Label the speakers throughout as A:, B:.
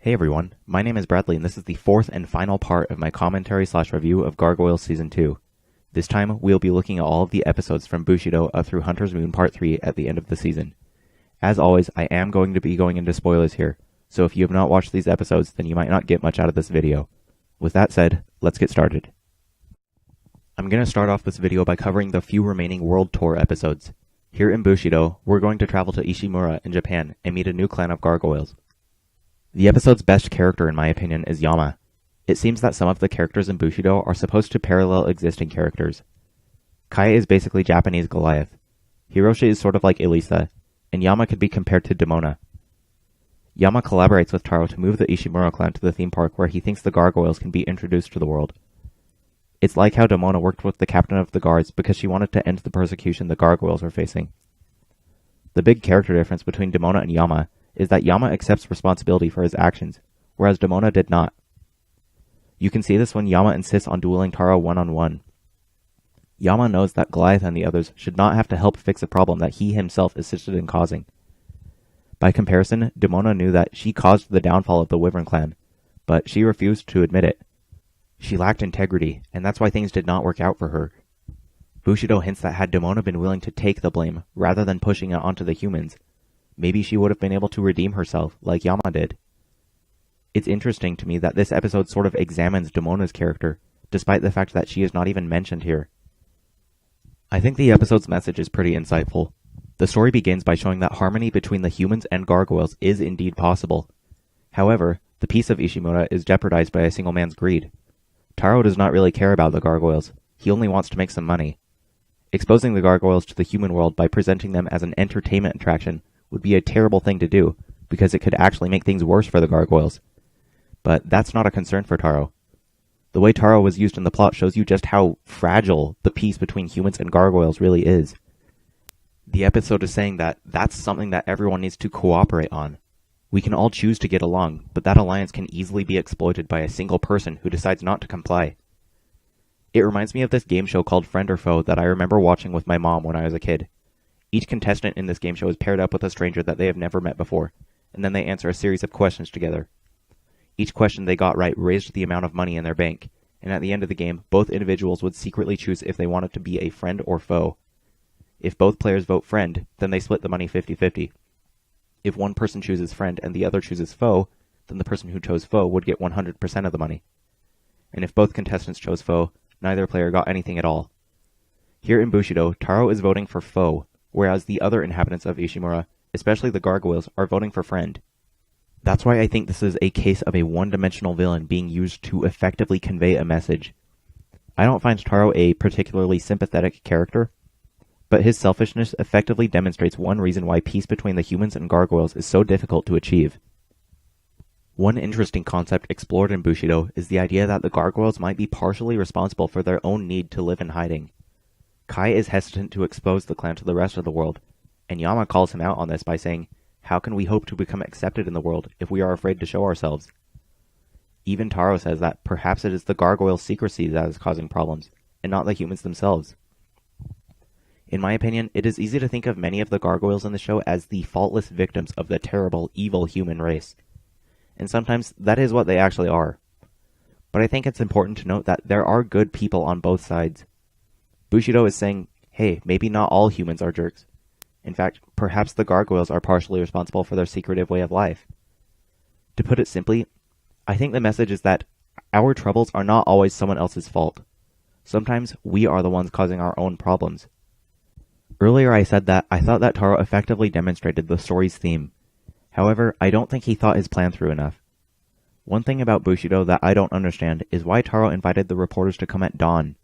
A: Hey everyone, my name is Bradley and this is the fourth and final part of my commentary/review of Gargoyles Season 2. This time, we'll be looking at all of the episodes from Bushido up through Hunter's Moon Part 3 at the end of the season. As always, I am going to be going into spoilers here, so if you have not watched these episodes, then you might not get much out of this video. With that said, let's get started. I'm going to start off this video by covering the few remaining World Tour episodes. Here in Bushido, we're going to travel to Ishimura in Japan and meet a new clan of gargoyles. The episode's best character, in my opinion, is Yama. It seems that some of the characters in Bushido are supposed to parallel existing characters. Kai is basically Japanese Goliath. Hiroshi is sort of like Elisa, and Yama could be compared to Demona. Yama collaborates with Taro to move the Ishimura clan to the theme park where he thinks the gargoyles can be introduced to the world. It's like how Demona worked with the captain of the guards because she wanted to end the persecution the gargoyles were facing. The big character difference between Demona and Yama is that Yama accepts responsibility for his actions, whereas Demona did not. You can see this when Yama insists on dueling Taro one-on-one. Yama knows that Goliath and the others should not have to help fix a problem that he himself assisted in causing. By comparison, Demona knew that she caused the downfall of the Wyvern clan, but she refused to admit it. She lacked integrity, and that's why things did not work out for her. Bushido hints that had Demona been willing to take the blame, rather than pushing it onto the humans, maybe she would have been able to redeem herself, like Yama did. It's interesting to me that this episode sort of examines Demona's character, despite the fact that she is not even mentioned here. I think the episode's message is pretty insightful. The story begins by showing that harmony between the humans and gargoyles is indeed possible. However, the peace of Ishimura is jeopardized by a single man's greed. Taro does not really care about the gargoyles, he only wants to make some money. Exposing the gargoyles to the human world by presenting them as an entertainment attraction would be a terrible thing to do, because it could actually make things worse for the gargoyles. But that's not a concern for Taro. The way Taro was used in the plot shows you just how fragile the peace between humans and gargoyles really is. The episode is saying that that's something that everyone needs to cooperate on. We can all choose to get along, but that alliance can easily be exploited by a single person who decides not to comply. It reminds me of this game show called Friend or Foe that I remember watching with my mom when I was a kid. Each contestant in this game show is paired up with a stranger that they have never met before, and then they answer a series of questions together. Each question they got right raised the amount of money in their bank, and at the end of the game, both individuals would secretly choose if they wanted to be a friend or foe. If both players vote friend, then they split the money 50-50. If one person chooses friend and the other chooses foe, then the person who chose foe would get 100% of the money. And if both contestants chose foe, neither player got anything at all. Here in Bushido, Taro is voting for foe, whereas the other inhabitants of Ishimura, especially the gargoyles, are voting for friend. That's why I think this is a case of a one-dimensional villain being used to effectively convey a message. I don't find Taro a particularly sympathetic character, but his selfishness effectively demonstrates one reason why peace between the humans and gargoyles is so difficult to achieve. One interesting concept explored in Bushido is the idea that the gargoyles might be partially responsible for their own need to live in hiding. Kai is hesitant to expose the clan to the rest of the world, and Yama calls him out on this by saying, "How can we hope to become accepted in the world if we are afraid to show ourselves?" Even Taro says that perhaps it is the gargoyles' secrecy that is causing problems, and not the humans themselves. In my opinion, it is easy to think of many of the gargoyles in the show as the faultless victims of the terrible, evil human race. And sometimes that is what they actually are. But I think it's important to note that there are good people on both sides. Bushido is saying, hey, maybe not all humans are jerks. In fact, perhaps the gargoyles are partially responsible for their secretive way of life. To put it simply, I think the message is that our troubles are not always someone else's fault. Sometimes we are the ones causing our own problems. Earlier I said that I thought that Taro effectively demonstrated the story's theme. However, I don't think he thought his plan through enough. One thing about Bushido that I don't understand is why Taro invited the reporters to come at dawn.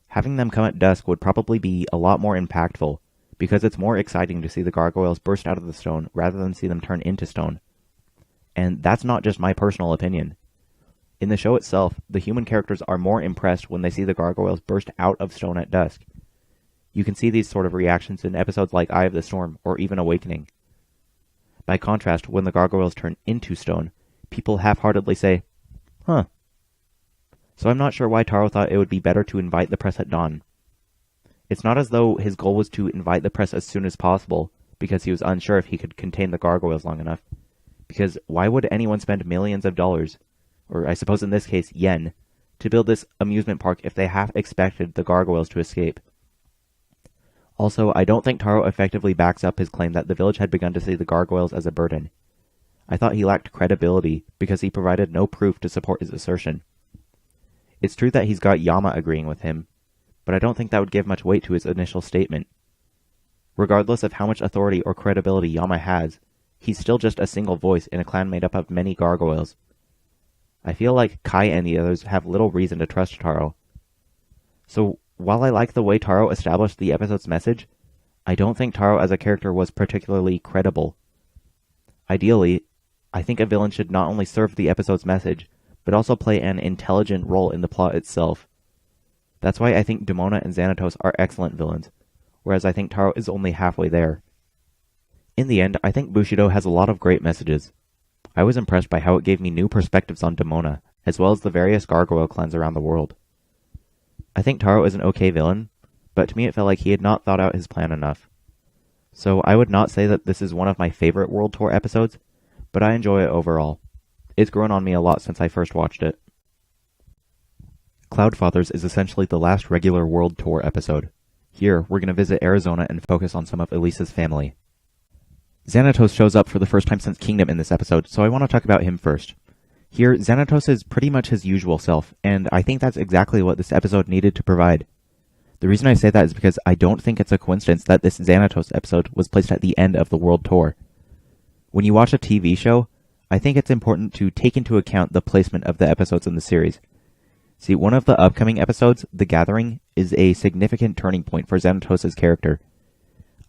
A: Having them come at dusk would probably be a lot more impactful, because it's more exciting to see the gargoyles burst out of the stone rather than see them turn into stone. And that's not just my personal opinion. In the show itself, the human characters are more impressed when they see the gargoyles burst out of stone at dusk. You can see these sort of reactions in episodes like Eye of the Storm or even Awakening. By contrast, when the gargoyles turn into stone, people half-heartedly say, huh. So I'm not sure why Taro thought it would be better to invite the press at dawn. It's not as though his goal was to invite the press as soon as possible, because he was unsure if he could contain the gargoyles long enough. Because why would anyone spend millions of dollars, or I suppose in this case yen, to build this amusement park if they half expected the gargoyles to escape? Also, I don't think Taro effectively backs up his claim that the village had begun to see the gargoyles as a burden. I thought he lacked credibility because he provided no proof to support his assertion. It's true that he's got Yama agreeing with him, but I don't think that would give much weight to his initial statement. Regardless of how much authority or credibility Yama has, he's still just a single voice in a clan made up of many gargoyles. I feel like Kai and the others have little reason to trust Taro. So, while I like the way Taro established the episode's message, I don't think Taro as a character was particularly credible. Ideally, I think a villain should not only serve the episode's message, but also play an intelligent role in the plot itself. That's why I think Demona and Xanatos are excellent villains, whereas I think Taro is only halfway there. In the end, I think Bushido has a lot of great messages. I was impressed by how it gave me new perspectives on Demona, as well as the various gargoyle clans around the world. I think Taro is an okay villain, but to me it felt like he had not thought out his plan enough. So I would not say that this is one of my favorite World Tour episodes, but I enjoy it overall. It's grown on me a lot since I first watched it. Cloudfathers is essentially the last regular World Tour episode. Here, we're going to visit Arizona and focus on some of Elisa's family. Xanatos shows up for the first time since Kingdom in this episode, so I want to talk about him first. Here, Xanatos is pretty much his usual self, and I think that's exactly what this episode needed to provide. The reason I say that is because I don't think it's a coincidence that this Xanatos episode was placed at the end of the World Tour. When you watch a TV show, I think it's important to take into account the placement of the episodes in the series. See, one of the upcoming episodes, The Gathering, is a significant turning point for Xanatos' character.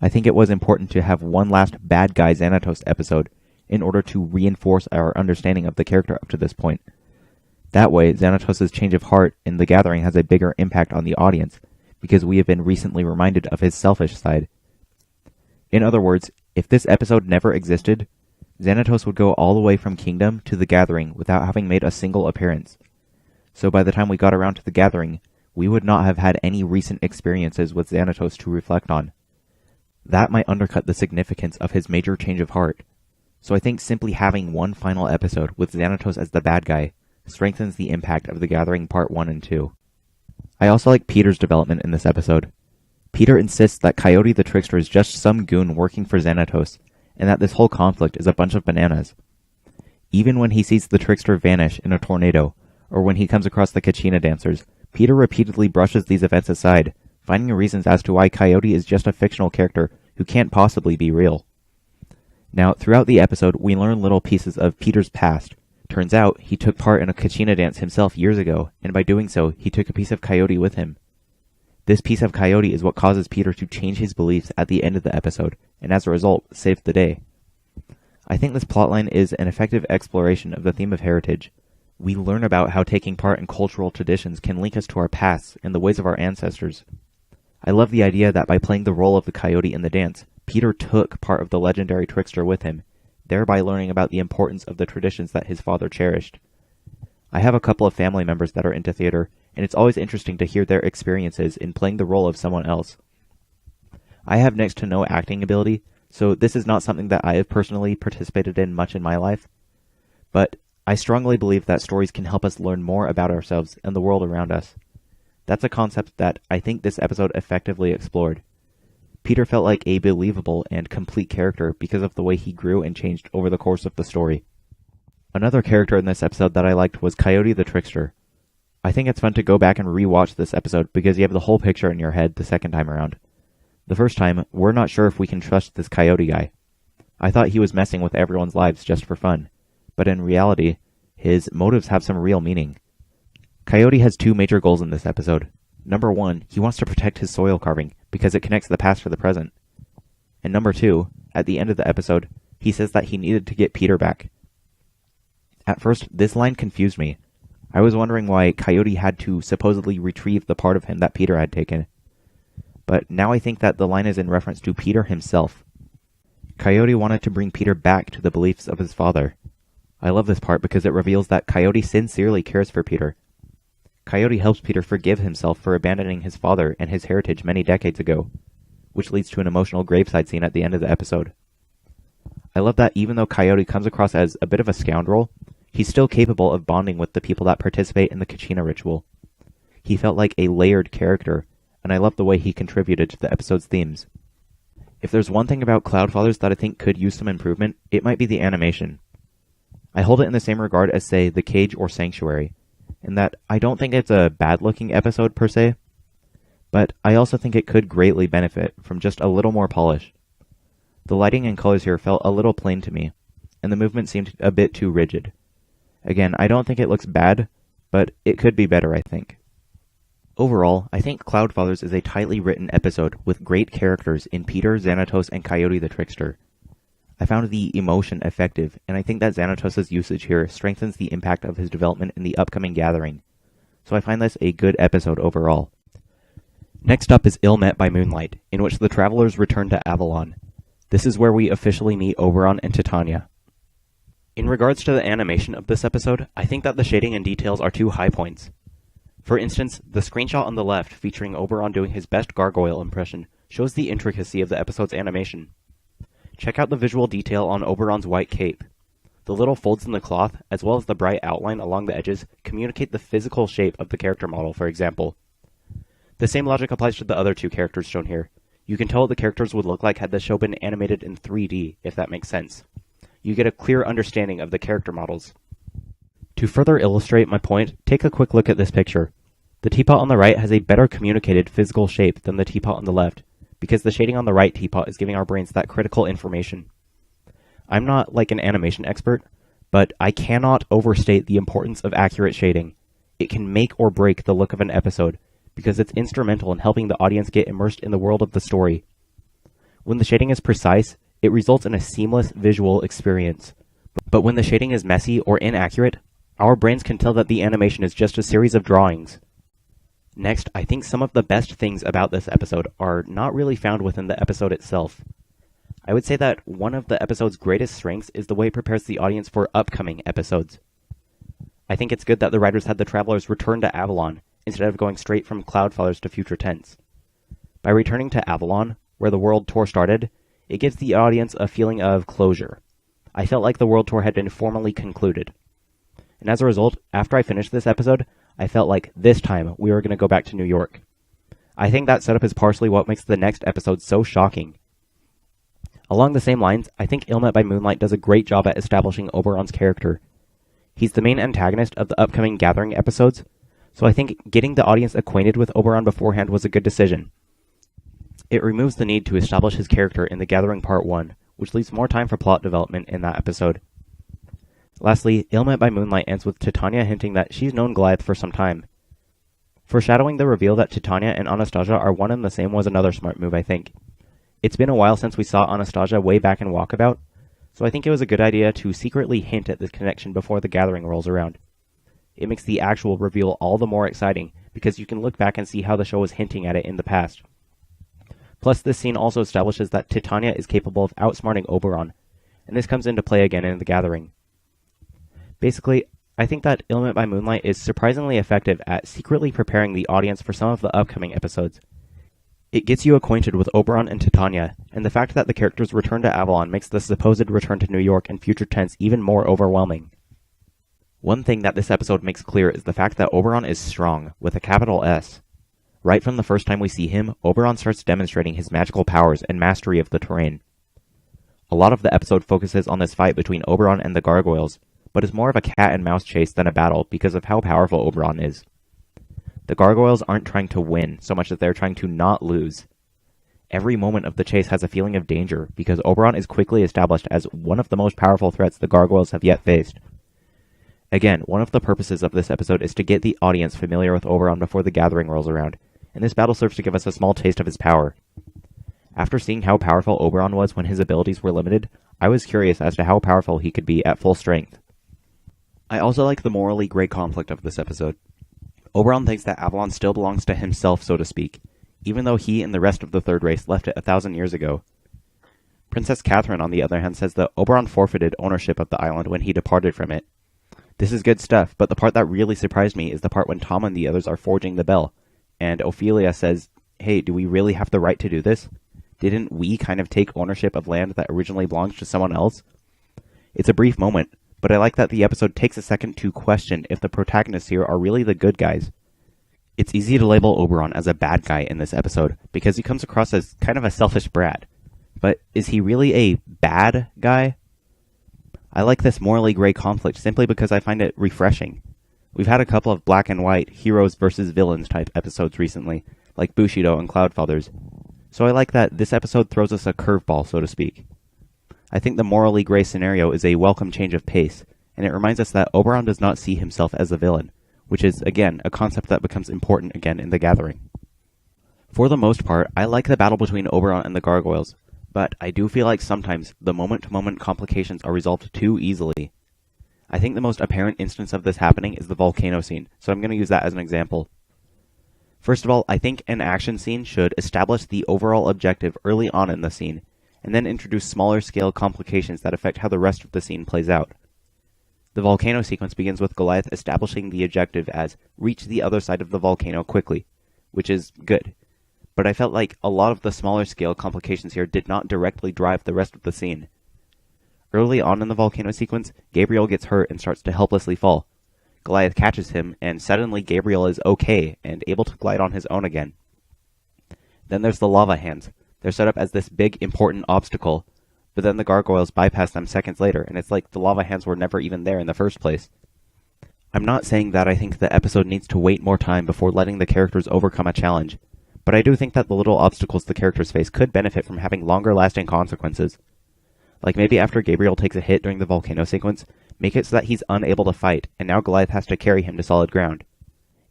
A: I think it was important to have one last bad guy Xanatos episode in order to reinforce our understanding of the character up to this point. That way, Xanatos' change of heart in The Gathering has a bigger impact on the audience, because we have been recently reminded of his selfish side. In other words, if this episode never existed, Xanatos would go all the way from Kingdom to The Gathering without having made a single appearance. So by the time we got around to The Gathering, we would not have had any recent experiences with Xanatos to reflect on. That might undercut the significance of his major change of heart. So I think simply having one final episode with Xanatos as the bad guy strengthens the impact of The Gathering Part 1 and 2. I also like Peter's development in this episode. Peter insists that Coyote the Trickster is just some goon working for Xanatos, and that this whole conflict is a bunch of bananas. Even when he sees the Trickster vanish in a tornado, or when he comes across the Kachina dancers, Peter repeatedly brushes these events aside, finding reasons as to why Coyote is just a fictional character who can't possibly be real. Now, throughout the episode, we learn little pieces of Peter's past. Turns out, he took part in a Kachina dance himself years ago, and by doing so, he took a piece of Coyote with him. This piece of Coyote is what causes Peter to change his beliefs at the end of the episode, and as a result, saved the day. I think this plotline is an effective exploration of the theme of heritage. We learn about how taking part in cultural traditions can link us to our pasts and the ways of our ancestors. I love the idea that by playing the role of the Coyote in the dance, Peter took part of the legendary Trickster with him, thereby learning about the importance of the traditions that his father cherished. I have a couple of family members that are into theater, and it's always interesting to hear their experiences in playing the role of someone else. I have next to no acting ability, so this is not something that I have personally participated in much in my life, but I strongly believe that stories can help us learn more about ourselves and the world around us. That's a concept that I think this episode effectively explored. Peter felt like a believable and complete character because of the way he grew and changed over the course of the story. Another character in this episode that I liked was Coyote the Trickster. I think it's fun to go back and re-watch this episode because you have the whole picture in your head the second time around. The first time, we're not sure if we can trust this Coyote guy. I thought he was messing with everyone's lives just for fun, but in reality, his motives have some real meaning. Coyote has two major goals in this episode. Number one, he wants to protect his soil carving because it connects the past to the present. And number two, at the end of the episode, he says that he needed to get Peter back. At first, this line confused me. I was wondering why Coyote had to supposedly retrieve the part of him that Peter had taken. But now I think that the line is in reference to Peter himself. Coyote wanted to bring Peter back to the beliefs of his father. I love this part because it reveals that Coyote sincerely cares for Peter. Coyote helps Peter forgive himself for abandoning his father and his heritage many decades ago, which leads to an emotional graveside scene at the end of the episode. I love that even though Coyote comes across as a bit of a scoundrel, he's still capable of bonding with the people that participate in the Kachina ritual. He felt like a layered character, and I love the way he contributed to the episode's themes. If there's one thing about Cloudfathers that I think could use some improvement, it might be the animation. I hold it in the same regard as, say, The Cage or Sanctuary, in that I don't think it's a bad-looking episode per se, but I also think it could greatly benefit from just a little more polish. The lighting and colors here felt a little plain to me, and the movement seemed a bit too rigid. Again, I don't think it looks bad, but it could be better, I think. Overall, I think Cloudfathers is a tightly written episode with great characters in Peter, Xanatos, and Coyote the Trickster. I found the emotion effective, and I think that Xanatos' usage here strengthens the impact of his development in the upcoming gathering, so I find this a good episode overall. Next up is Met By Moonlight, in which the travelers return to Avalon. This is where we officially meet Oberon and Titania. In regards to the animation of this episode, I think that the shading and details are two high points. For instance, the screenshot on the left featuring Oberon doing his best gargoyle impression shows the intricacy of the episode's animation. Check out the visual detail on Oberon's white cape. The little folds in the cloth, as well as the bright outline along the edges, communicate the physical shape of the character model, for example. The same logic applies to the other two characters shown here. You can tell what the characters would look like had the show been animated in 3D, if that makes sense. You get a clear understanding of the character models. To further illustrate my point, take a quick look at this picture. The teapot on the right has a better communicated physical shape than the teapot on the left, because the shading on the right teapot is giving our brains that critical information. I'm not like an animation expert, but I cannot overstate the importance of accurate shading. It can make or break the look of an episode, because it's instrumental in helping the audience get immersed in the world of the story. When the shading is precise, it results in a seamless visual experience. But when the shading is messy or inaccurate, our brains can tell that the animation is just a series of drawings. Next, I think some of the best things about this episode are not really found within the episode itself. I would say that one of the episode's greatest strengths is the way it prepares the audience for upcoming episodes. I think it's good that the writers had the travelers return to Avalon, instead of going straight from Cloudfathers to future tense. By returning to Avalon, where the world tour started, it gives the audience a feeling of closure. I felt like the world tour had been formally concluded. And as a result, after I finished this episode, I felt like this time we were going to go back to New York. I think that setup is partially what makes the next episode so shocking. Along the same lines, I think Met By Moonlight does a great job at establishing Oberon's character. He's the main antagonist of the upcoming Gathering episodes, so I think getting the audience acquainted with Oberon beforehand was a good decision. It removes the need to establish his character in the Gathering Part 1, which leaves more time for plot development in that episode. Lastly, Met By Moonlight ends with Titania hinting that she's known Goliath for some time. Foreshadowing the reveal that Titania and Anastasia are one and the same was another smart move, I think. It's been a while since we saw Anastasia way back in Walkabout, so I think it was a good idea to secretly hint at this connection before the Gathering rolls around. It makes the actual reveal all the more exciting, because you can look back and see how the show was hinting at it in the past. Plus, this scene also establishes that Titania is capable of outsmarting Oberon, and this comes into play again in the Gathering. Basically, I think that Met By Moonlight is surprisingly effective at secretly preparing the audience for some of the upcoming episodes. It gets you acquainted with Oberon and Titania, and the fact that the characters return to Avalon makes the supposed return to New York and future tense even more overwhelming. One thing that this episode makes clear is the fact that Oberon is strong, with a capital S. Right from the first time we see him, Oberon starts demonstrating his magical powers and mastery of the terrain. A lot of the episode focuses on this fight between Oberon and the Gargoyles, but is more of a cat-and-mouse chase than a battle because of how powerful Oberon is. The Gargoyles aren't trying to win so much as they're trying to not lose. Every moment of the chase has a feeling of danger because Oberon is quickly established as one of the most powerful threats the Gargoyles have yet faced. Again, one of the purposes of this episode is to get the audience familiar with Oberon before the Gathering rolls around, and this battle serves to give us a small taste of his power. After seeing how powerful Oberon was when his abilities were limited, I was curious as to how powerful he could be at full strength. I also like the morally gray conflict of this episode. Oberon thinks that Avalon still belongs to himself, so to speak, even though he and the rest of the Third Race left it 1,000 years ago. Princess Catherine, on the other hand, says that Oberon forfeited ownership of the island when he departed from it. This is good stuff, but the part that really surprised me is the part when Tom and the others are forging the bell, and Ophelia says, "Hey, do we really have the right to do this?" Didn't we kind of take ownership of land that originally belonged to someone else? It's a brief moment, but I like that the episode takes a second to question if the protagonists here are really the good guys. It's easy to label Oberon as a bad guy in this episode, because he comes across as kind of a selfish brat. But is he really a bad guy? I like this morally gray conflict simply because I find it refreshing. We've had a couple of black and white, heroes versus villains type episodes recently, like Bushido and Cloudfathers. So I like that this episode throws us a curveball, so to speak. I think the morally gray scenario is a welcome change of pace, and it reminds us that Oberon does not see himself as a villain, which is, again, a concept that becomes important again in The Gathering. For the most part, I like the battle between Oberon and the Gargoyles, but I do feel like sometimes the moment-to-moment complications are resolved too easily. I think the most apparent instance of this happening is the volcano scene, so I'm going to use that as an example. First of all, I think an action scene should establish the overall objective early on in the scene, and then introduce smaller-scale complications that affect how the rest of the scene plays out. The volcano sequence begins with Goliath establishing the objective as reach the other side of the volcano quickly, which is good. But I felt like a lot of the smaller-scale complications here did not directly drive the rest of the scene. Early on in the volcano sequence, Gabriel gets hurt and starts to helplessly fall. Goliath catches him, and suddenly Gabriel is okay and able to glide on his own again. Then there's the lava hands. They're set up as this big, important obstacle, but then the Gargoyles bypass them seconds later, and it's like the lava hands were never even there in the first place. I'm not saying that I think the episode needs to wait more time before letting the characters overcome a challenge, but I do think that the little obstacles the characters face could benefit from having longer-lasting consequences. Like maybe after Gabriel takes a hit during the volcano sequence, make it so that he's unable to fight, and now Goliath has to carry him to solid ground.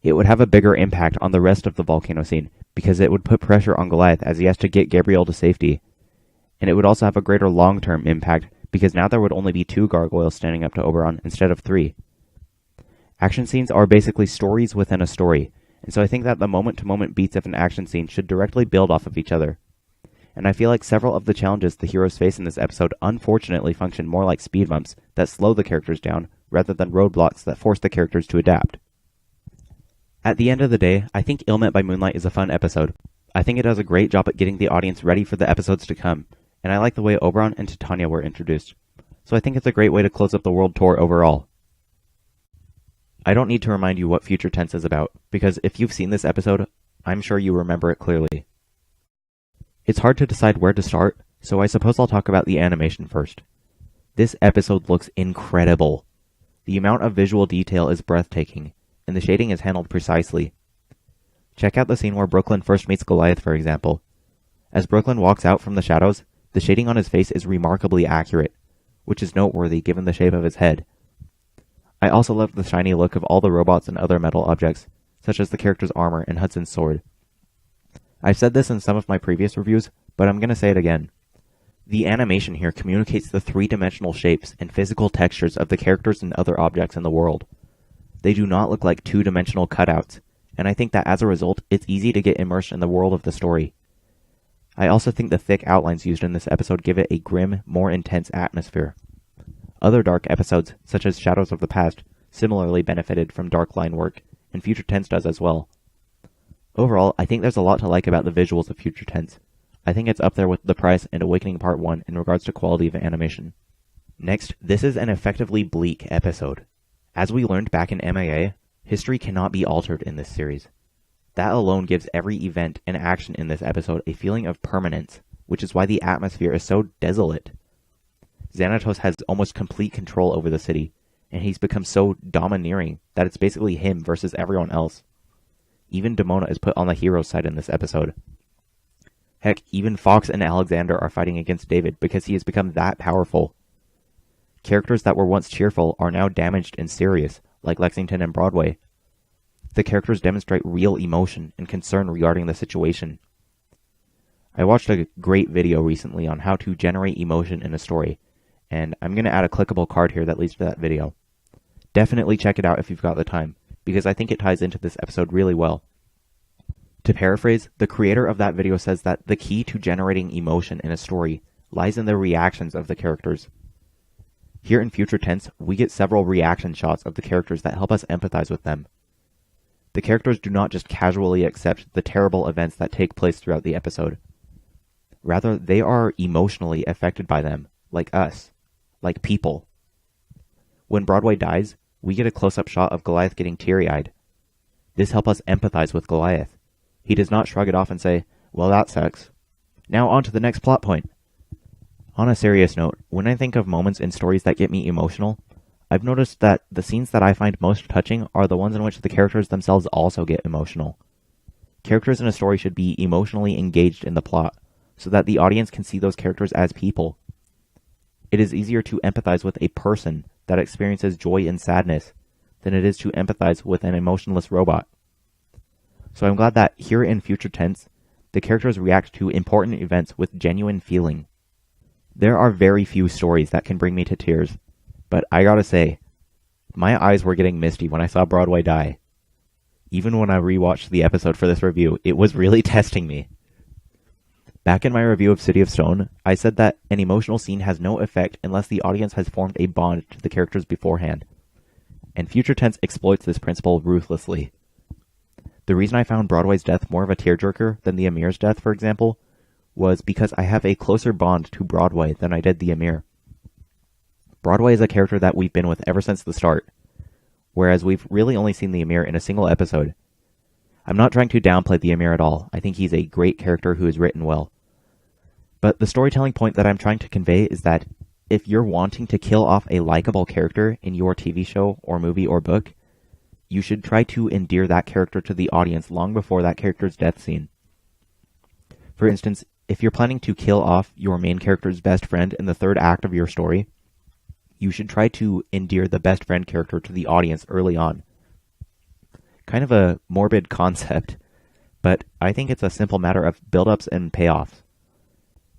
A: It would have a bigger impact on the rest of the volcano scene, because it would put pressure on Goliath as he has to get Gabriel to safety. And it would also have a greater long-term impact, because now there would only be 2 gargoyles standing up to Oberon instead of 3. Action scenes are basically stories within a story, and so I think that the moment-to-moment beats of an action scene should directly build off of each other. And I feel like several of the challenges the heroes face in this episode unfortunately function more like speed bumps that slow the characters down, rather than roadblocks that force the characters to adapt. At the end of the day, I think Met By Moonlight is a fun episode. I think it does a great job at getting the audience ready for the episodes to come, and I like the way Oberon and Titania were introduced. So I think it's a great way to close up the world tour overall. I don't need to remind you what future tense is about, because if you've seen this episode, I'm sure you remember it clearly. It's hard to decide where to start, so I suppose I'll talk about the animation first. This episode looks incredible. The amount of visual detail is breathtaking, and the shading is handled precisely. Check out the scene where Brooklyn first meets Goliath, for example. As Brooklyn walks out from the shadows, the shading on his face is remarkably accurate, which is noteworthy given the shape of his head. I also love the shiny look of all the robots and other metal objects, such as the character's armor and Hudson's sword. I've said this in some of my previous reviews, but I'm going to say it again. The animation here communicates the 3-dimensional shapes and physical textures of the characters and other objects in the world. They do not look like 2-dimensional cutouts, and I think that as a result, it's easy to get immersed in the world of the story. I also think the thick outlines used in this episode give it a grim, more intense atmosphere. Other dark episodes, such as Shadows of the Past, similarly benefited from dark line work, and Future Tense does as well. Overall, I think there's a lot to like about the visuals of Future Tense. I think it's up there with The Price and Awakening Part 1 in regards to quality of animation. Next, this is an effectively bleak episode. As we learned back in MAA, history cannot be altered in this series. That alone gives every event and action in this episode a feeling of permanence, which is why the atmosphere is so desolate. Xanatos has almost complete control over the city, and he's become so domineering that it's basically him versus everyone else. Even Demona is put on the hero's side in this episode. Heck, even Fox and Alexander are fighting against David because he has become that powerful. Characters that were once cheerful are now damaged and serious, like Lexington and Broadway. The characters demonstrate real emotion and concern regarding the situation. I watched a great video recently on how to generate emotion in a story, and I'm going to add a clickable card here that leads to that video. Definitely check it out if you've got the time, because I think it ties into this episode really well. To paraphrase, the creator of that video says that the key to generating emotion in a story lies in the reactions of the characters. Here in Future Tense, we get several reaction shots of the characters that help us empathize with them. The characters do not just casually accept the terrible events that take place throughout the episode. Rather, they are emotionally affected by them, like us, like people. When Broadway dies, we get a close-up shot of Goliath getting teary-eyed. This helps us empathize with Goliath. He does not shrug it off and say, well, that sucks. Now on to the next plot point. On a serious note, when I think of moments in stories that get me emotional, I've noticed that the scenes that I find most touching are the ones in which the characters themselves also get emotional. Characters in a story should be emotionally engaged in the plot, so that the audience can see those characters as people. It is easier to empathize with a person that experiences joy and sadness than it is to empathize with an emotionless robot. So I'm glad that here in future tense, the characters react to important events with genuine feeling. There are very few stories that can bring me to tears, but I gotta say, my eyes were getting misty when I saw Broadway die. Even when I rewatched the episode for this review, it was really testing me. Back in my review of City of Stone, I said that an emotional scene has no effect unless the audience has formed a bond to the characters beforehand. And Future Tense exploits this principle ruthlessly. The reason I found Broadway's death more of a tearjerker than the Amir's death, for example, was because I have a closer bond to Broadway than I did the Amir. Broadway is a character that we've been with ever since the start, whereas we've really only seen the Amir in a single episode. I'm not trying to downplay the Amir at all. I think he's a great character who is written well. But the storytelling point that I'm trying to convey is that if you're wanting to kill off a likable character in your TV show or movie or book, you should try to endear that character to the audience long before that character's death scene. For instance, if you're planning to kill off your main character's best friend in the third act of your story, you should try to endear the best friend character to the audience early on. Kind of a morbid concept, but I think it's a simple matter of build-ups and payoffs.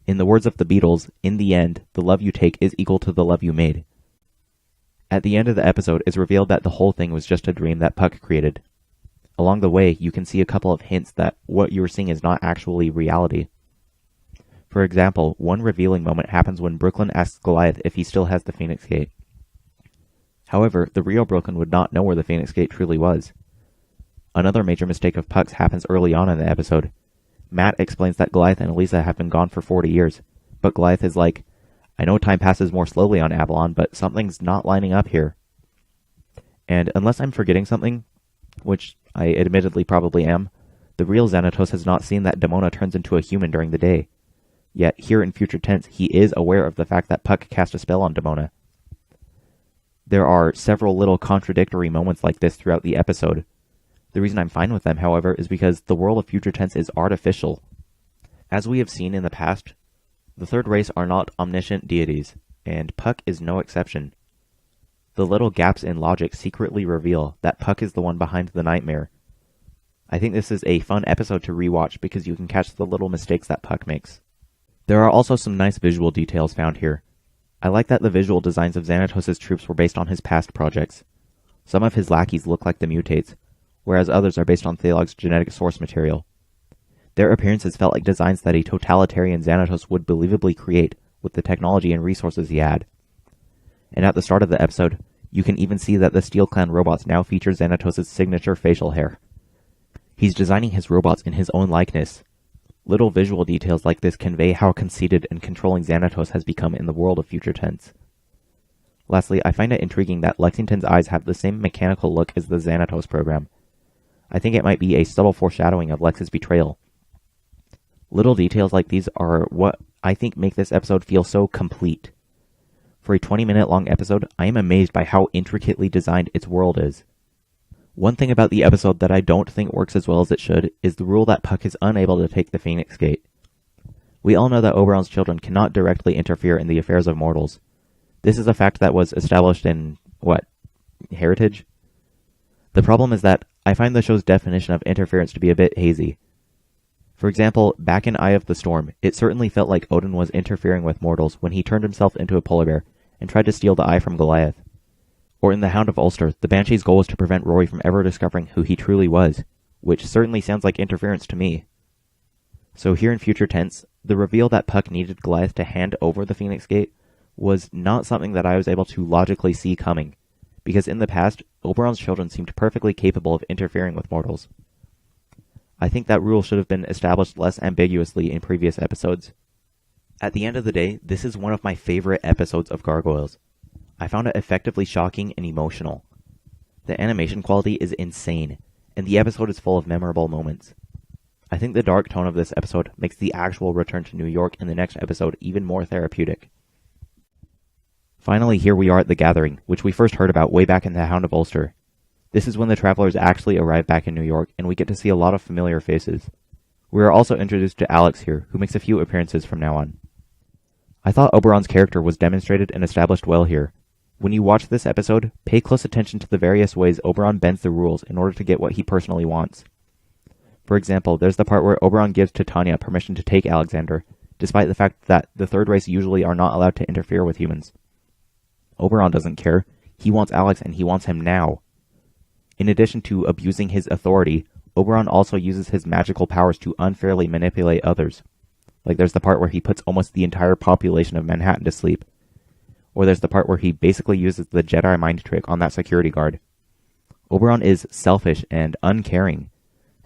A: In the words of the Beatles, in the end, the love you take is equal to the love you made. At the end of the episode, it's revealed that the whole thing was just a dream that Puck created. Along the way, you can see a couple of hints that what you're seeing is not actually reality. For example, one revealing moment happens when Brooklyn asks Goliath if he still has the Phoenix Gate. However, the real Brooklyn would not know where the Phoenix Gate truly was. Another major mistake of Puck's happens early on in the episode. Matt explains that Goliath and Elisa have been gone for 40 years, but Goliath is like, I know time passes more slowly on Avalon, but something's not lining up here. And unless I'm forgetting something, which I admittedly probably am, the real Xanatos has not seen that Demona turns into a human during the day. Yet, here in future tense, he is aware of the fact that Puck cast a spell on Demona. There are several little contradictory moments like this throughout the episode. The reason I'm fine with them, however, is because the world of future tense is artificial. As we have seen in the past, the third race are not omniscient deities, and Puck is no exception. The little gaps in logic secretly reveal that Puck is the one behind the nightmare. I think this is a fun episode to rewatch because you can catch the little mistakes that Puck makes. There are also some nice visual details found here. I like that the visual designs of Xanatos' troops were based on his past projects. Some of his lackeys look like the mutates, whereas others are based on Thalog's genetic source material. Their appearances felt like designs that a totalitarian Xanatos would believably create with the technology and resources he had. And at the start of the episode, you can even see that the Steel Clan robots now feature Xanatos' signature facial hair. He's designing his robots in his own likeness. Little visual details like this convey how conceited and controlling Xanatos has become in the world of future tense. Lastly, I find it intriguing that Lexington's eyes have the same mechanical look as the Xanatos program. I think it might be a subtle foreshadowing of Lex's betrayal. Little details like these are what I think make this episode feel so complete. For a 20-minute long episode, I am amazed by how intricately designed its world is. One thing about the episode that I don't think works as well as it should is the rule that Puck is unable to take the Phoenix Gate. We all know that Oberon's children cannot directly interfere in the affairs of mortals. This is a fact that was established in, Heritage? The problem is that I find the show's definition of interference to be a bit hazy. For example, back in Eye of the Storm, it certainly felt like Odin was interfering with mortals when he turned himself into a polar bear and tried to steal the eye from Goliath. Or in The Hound of Ulster, the Banshee's goal was to prevent Rory from ever discovering who he truly was, which certainly sounds like interference to me. So here in future tense, the reveal that Puck needed Goliath to hand over the Phoenix Gate was not something that I was able to logically see coming, because in the past, Oberon's children seemed perfectly capable of interfering with mortals. I think that rule should have been established less ambiguously in previous episodes. At the end of the day, this is one of my favorite episodes of Gargoyles. I found it effectively shocking and emotional. The animation quality is insane, and the episode is full of memorable moments. I think the dark tone of this episode makes the actual return to New York in the next episode even more therapeutic. Finally, here we are at the Gathering, which we first heard about way back in The Hound of Ulster. This is when the travelers actually arrive back in New York, and we get to see a lot of familiar faces. We are also introduced to Alex here, who makes a few appearances from now on. I thought Oberon's character was demonstrated and established well here. When you watch this episode, pay close attention to the various ways Oberon bends the rules in order to get what he personally wants. For example, there's the part where Oberon gives Titania permission to take Alexander, despite the fact that the third race usually are not allowed to interfere with humans. Oberon doesn't care. He wants Alex and he wants him now. In addition to abusing his authority, Oberon also uses his magical powers to unfairly manipulate others. Like there's the part where he puts almost the entire population of Manhattan to sleep. Or there's the part where he basically uses the Jedi mind trick on that security guard. Oberon is selfish and uncaring,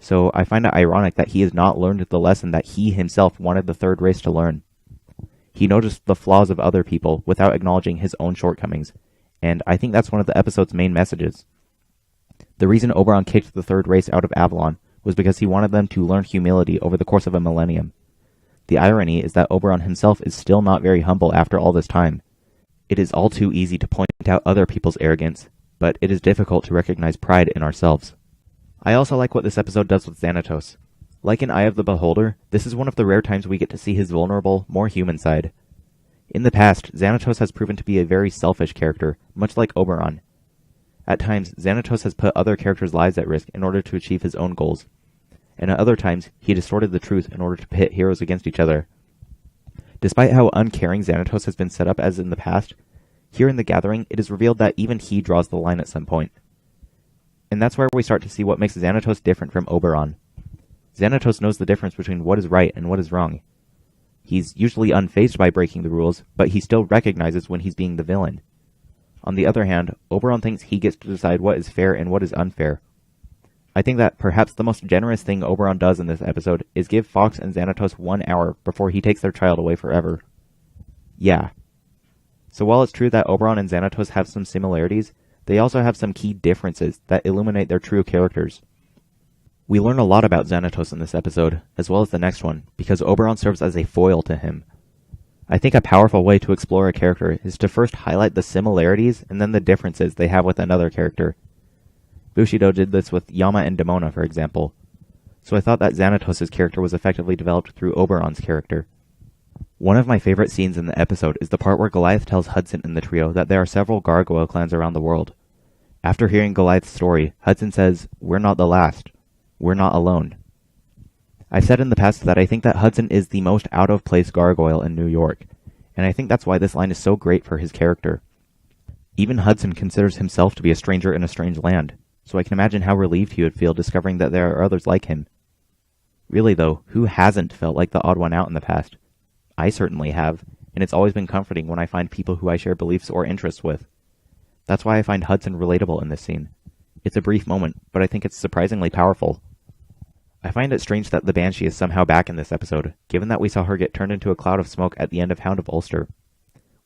A: so I find it ironic that he has not learned the lesson that he himself wanted the third race to learn. He noticed the flaws of other people without acknowledging his own shortcomings, and I think that's one of the episode's main messages. The reason Oberon kicked the third race out of Avalon was because he wanted them to learn humility over the course of a millennium. The irony is that Oberon himself is still not very humble after all this time. It is all too easy to point out other people's arrogance, but it is difficult to recognize pride in ourselves. I also like what this episode does with Xanatos. Like in Eye of the Beholder, this is one of the rare times we get to see his vulnerable, more human side. In the past, Xanatos has proven to be a very selfish character, much like Oberon. At times, Xanatos has put other characters' lives at risk in order to achieve his own goals, and at other times, he distorted the truth in order to pit heroes against each other. Despite how uncaring Xanatos has been set up as in the past, here in The Gathering, it is revealed that even he draws the line at some point. And that's where we start to see what makes Xanatos different from Oberon. Xanatos knows the difference between what is right and what is wrong. He's usually unfazed by breaking the rules, but he still recognizes when he's being the villain. On the other hand, Oberon thinks he gets to decide what is fair and what is unfair. I think that perhaps the most generous thing Oberon does in this episode is give Fox and Xanatos 1 hour before he takes their child away forever. Yeah. So while it's true that Oberon and Xanatos have some similarities, they also have some key differences that illuminate their true characters. We learn a lot about Xanatos in this episode, as well as the next one, because Oberon serves as a foil to him. I think a powerful way to explore a character is to first highlight the similarities and then the differences they have with another character. Bushido did this with Yama and Demona, for example. So I thought that Xanatos' character was effectively developed through Oberon's character. One of my favorite scenes in the episode is the part where Goliath tells Hudson and the trio that there are several gargoyle clans around the world. After hearing Goliath's story, Hudson says, "We're not the last. We're not alone." I've said in the past that I think that Hudson is the most out-of-place gargoyle in New York, and I think that's why this line is so great for his character. Even Hudson considers himself to be a stranger in a strange land, so I can imagine how relieved he would feel discovering that there are others like him. Really though, who hasn't felt like the odd one out in the past? I certainly have, and it's always been comforting when I find people who I share beliefs or interests with. That's why I find Hudson relatable in this scene. It's a brief moment, but I think it's surprisingly powerful. I find it strange that the Banshee is somehow back in this episode, given that we saw her get turned into a cloud of smoke at the end of Hound of Ulster.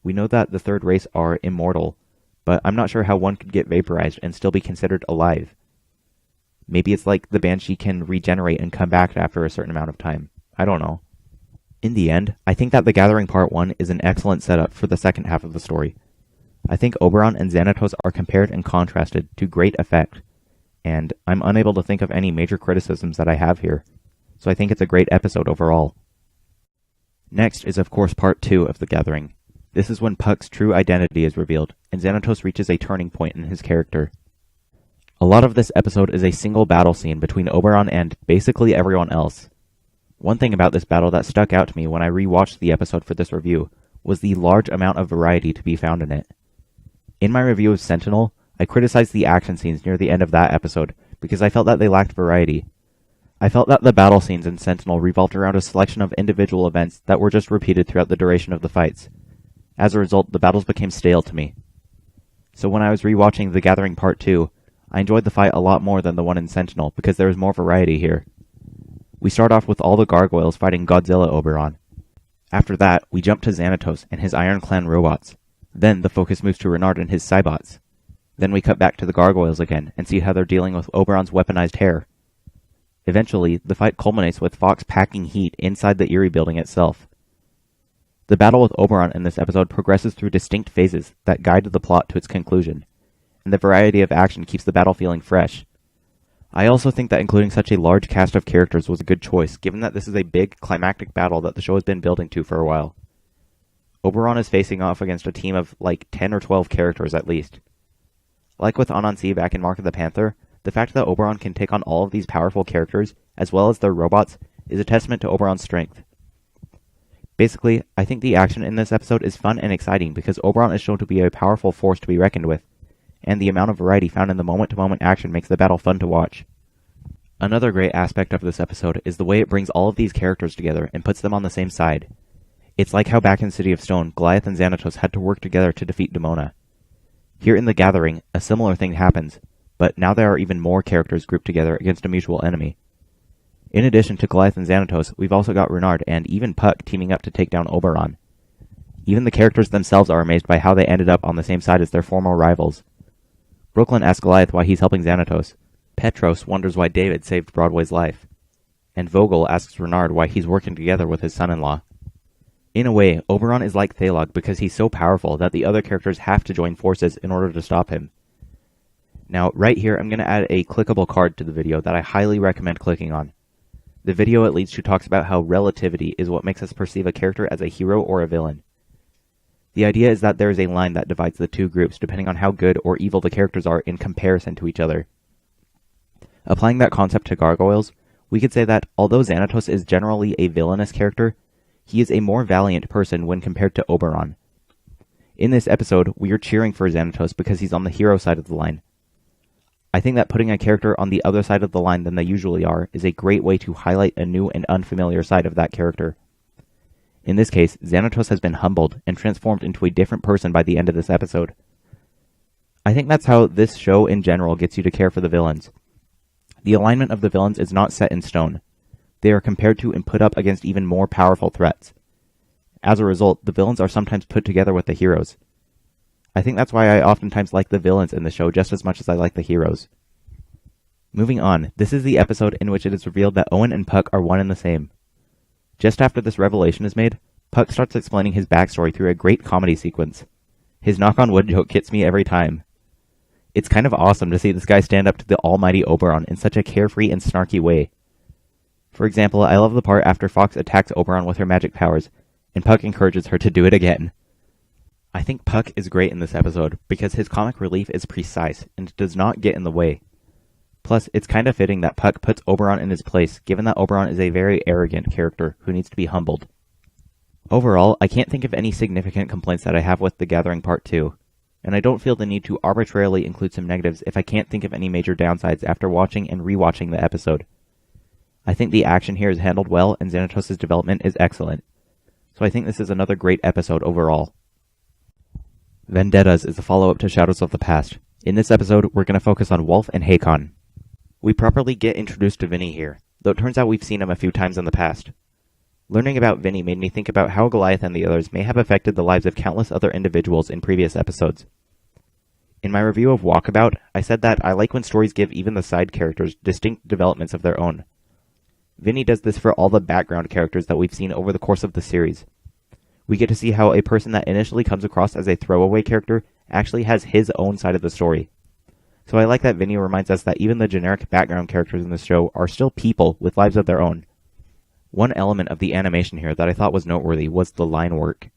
A: We know that the third race are immortal, but I'm not sure how one could get vaporized and still be considered alive. Maybe it's like the Banshee can regenerate and come back after a certain amount of time. I don't know. In the end, I think that The Gathering Part 1 is an excellent setup for the second half of the story. I think Oberon and Xanatos are compared and contrasted to great effect, and I'm unable to think of any major criticisms that I have here, so I think it's a great episode overall. Next is of course Part 2 of The Gathering. This is when Puck's true identity is revealed, and Xanatos reaches a turning point in his character. A lot of this episode is a single battle scene between Oberon and basically everyone else. One thing about this battle that stuck out to me when I rewatched the episode for this review was the large amount of variety to be found in it. In my review of Sentinel, I criticized the action scenes near the end of that episode because I felt that they lacked variety. I felt that the battle scenes in Sentinel revolved around a selection of individual events that were just repeated throughout the duration of the fights. As a result, the battles became stale to me. So when I was rewatching The Gathering Part 2, I enjoyed the fight a lot more than the one in Sentinel because there was more variety here. We start off with all the gargoyles fighting Godzilla Oberon. After that, we jump to Xanatos and his Iron Clan robots. Then the focus moves to Renard and his Cybots. Then we cut back to the Gargoyles again and see how they're dealing with Oberon's weaponized hair. Eventually, the fight culminates with Fox packing heat inside the Eerie building itself. The battle with Oberon in this episode progresses through distinct phases that guide the plot to its conclusion, and the variety of action keeps the battle feeling fresh. I also think that including such a large cast of characters was a good choice, given that this is a big, climactic battle that the show has been building to for a while. Oberon is facing off against a team of like 10 or 12 characters at least. Like with Anansi back in Mark of the Panther, the fact that Oberon can take on all of these powerful characters, as well as their robots, is a testament to Oberon's strength. Basically, I think the action in this episode is fun and exciting because Oberon is shown to be a powerful force to be reckoned with, and the amount of variety found in the moment-to-moment action makes the battle fun to watch. Another great aspect of this episode is the way it brings all of these characters together and puts them on the same side. It's like how back in City of Stone, Goliath and Xanatos had to work together to defeat Demona. Here in The Gathering, a similar thing happens, but now there are even more characters grouped together against a mutual enemy. In addition to Goliath and Xanatos, we've also got Renard and even Puck teaming up to take down Oberon. Even the characters themselves are amazed by how they ended up on the same side as their former rivals. Brooklyn asks Goliath why he's helping Xanatos. Petros wonders why David saved Broadway's life. And Vogel asks Renard why he's working together with his son-in-law. In a way, Oberon is like Thalog because he's so powerful that the other characters have to join forces in order to stop him. Now, right here, I'm going to add a clickable card to the video that I highly recommend clicking on. The video it leads to talks about how relativity is what makes us perceive a character as a hero or a villain. The idea is that there is a line that divides the two groups depending on how good or evil the characters are in comparison to each other. Applying that concept to Gargoyles, we could say that although Xanatos is generally a villainous character, he is a more valiant person when compared to Oberon. In this episode, we are cheering for Xanatos because he's on the hero side of the line. I think that putting a character on the other side of the line than they usually are is a great way to highlight a new and unfamiliar side of that character. In this case, Xanatos has been humbled and transformed into a different person by the end of this episode. I think that's how this show in general gets you to care for the villains. The alignment of the villains is not set in stone. They are compared to and put up against even more powerful threats. As a result, the villains are sometimes put together with the heroes. I think that's why I oftentimes like the villains in the show just as much as I like the heroes. Moving on, this is the episode in which it is revealed that Owen and Puck are one and the same. Just after this revelation is made, Puck starts explaining his backstory through a great comedy sequence. His knock-on-wood joke gets me every time. It's kind of awesome to see this guy stand up to the almighty Oberon in such a carefree and snarky way. For example, I love the part after Fox attacks Oberon with her magic powers, and Puck encourages her to do it again. I think Puck is great in this episode because his comic relief is precise and does not get in the way. Plus, it's kind of fitting that Puck puts Oberon in his place, given that Oberon is a very arrogant character who needs to be humbled. Overall, I can't think of any significant complaints that I have with The Gathering Part 2, and I don't feel the need to arbitrarily include some negatives if I can't think of any major downsides after watching and rewatching the episode. I think the action here is handled well and Xanatos' development is excellent, so I think this is another great episode overall. Vendettas is a follow-up to Shadows of the Past. In this episode, we're going to focus on Wolf and Hakon. We properly get introduced to Vinny here, though it turns out we've seen him a few times in the past. Learning about Vinny made me think about how Goliath and the others may have affected the lives of countless other individuals in previous episodes. In my review of Walkabout, I said that I like when stories give even the side characters distinct developments of their own. Vinny does this for all the background characters that we've seen over the course of the series. We get to see how a person that initially comes across as a throwaway character actually has his own side of the story. So I like that Vinny reminds us that even the generic background characters in this show are still people with lives of their own. One element of the animation here that I thought was noteworthy was the line work.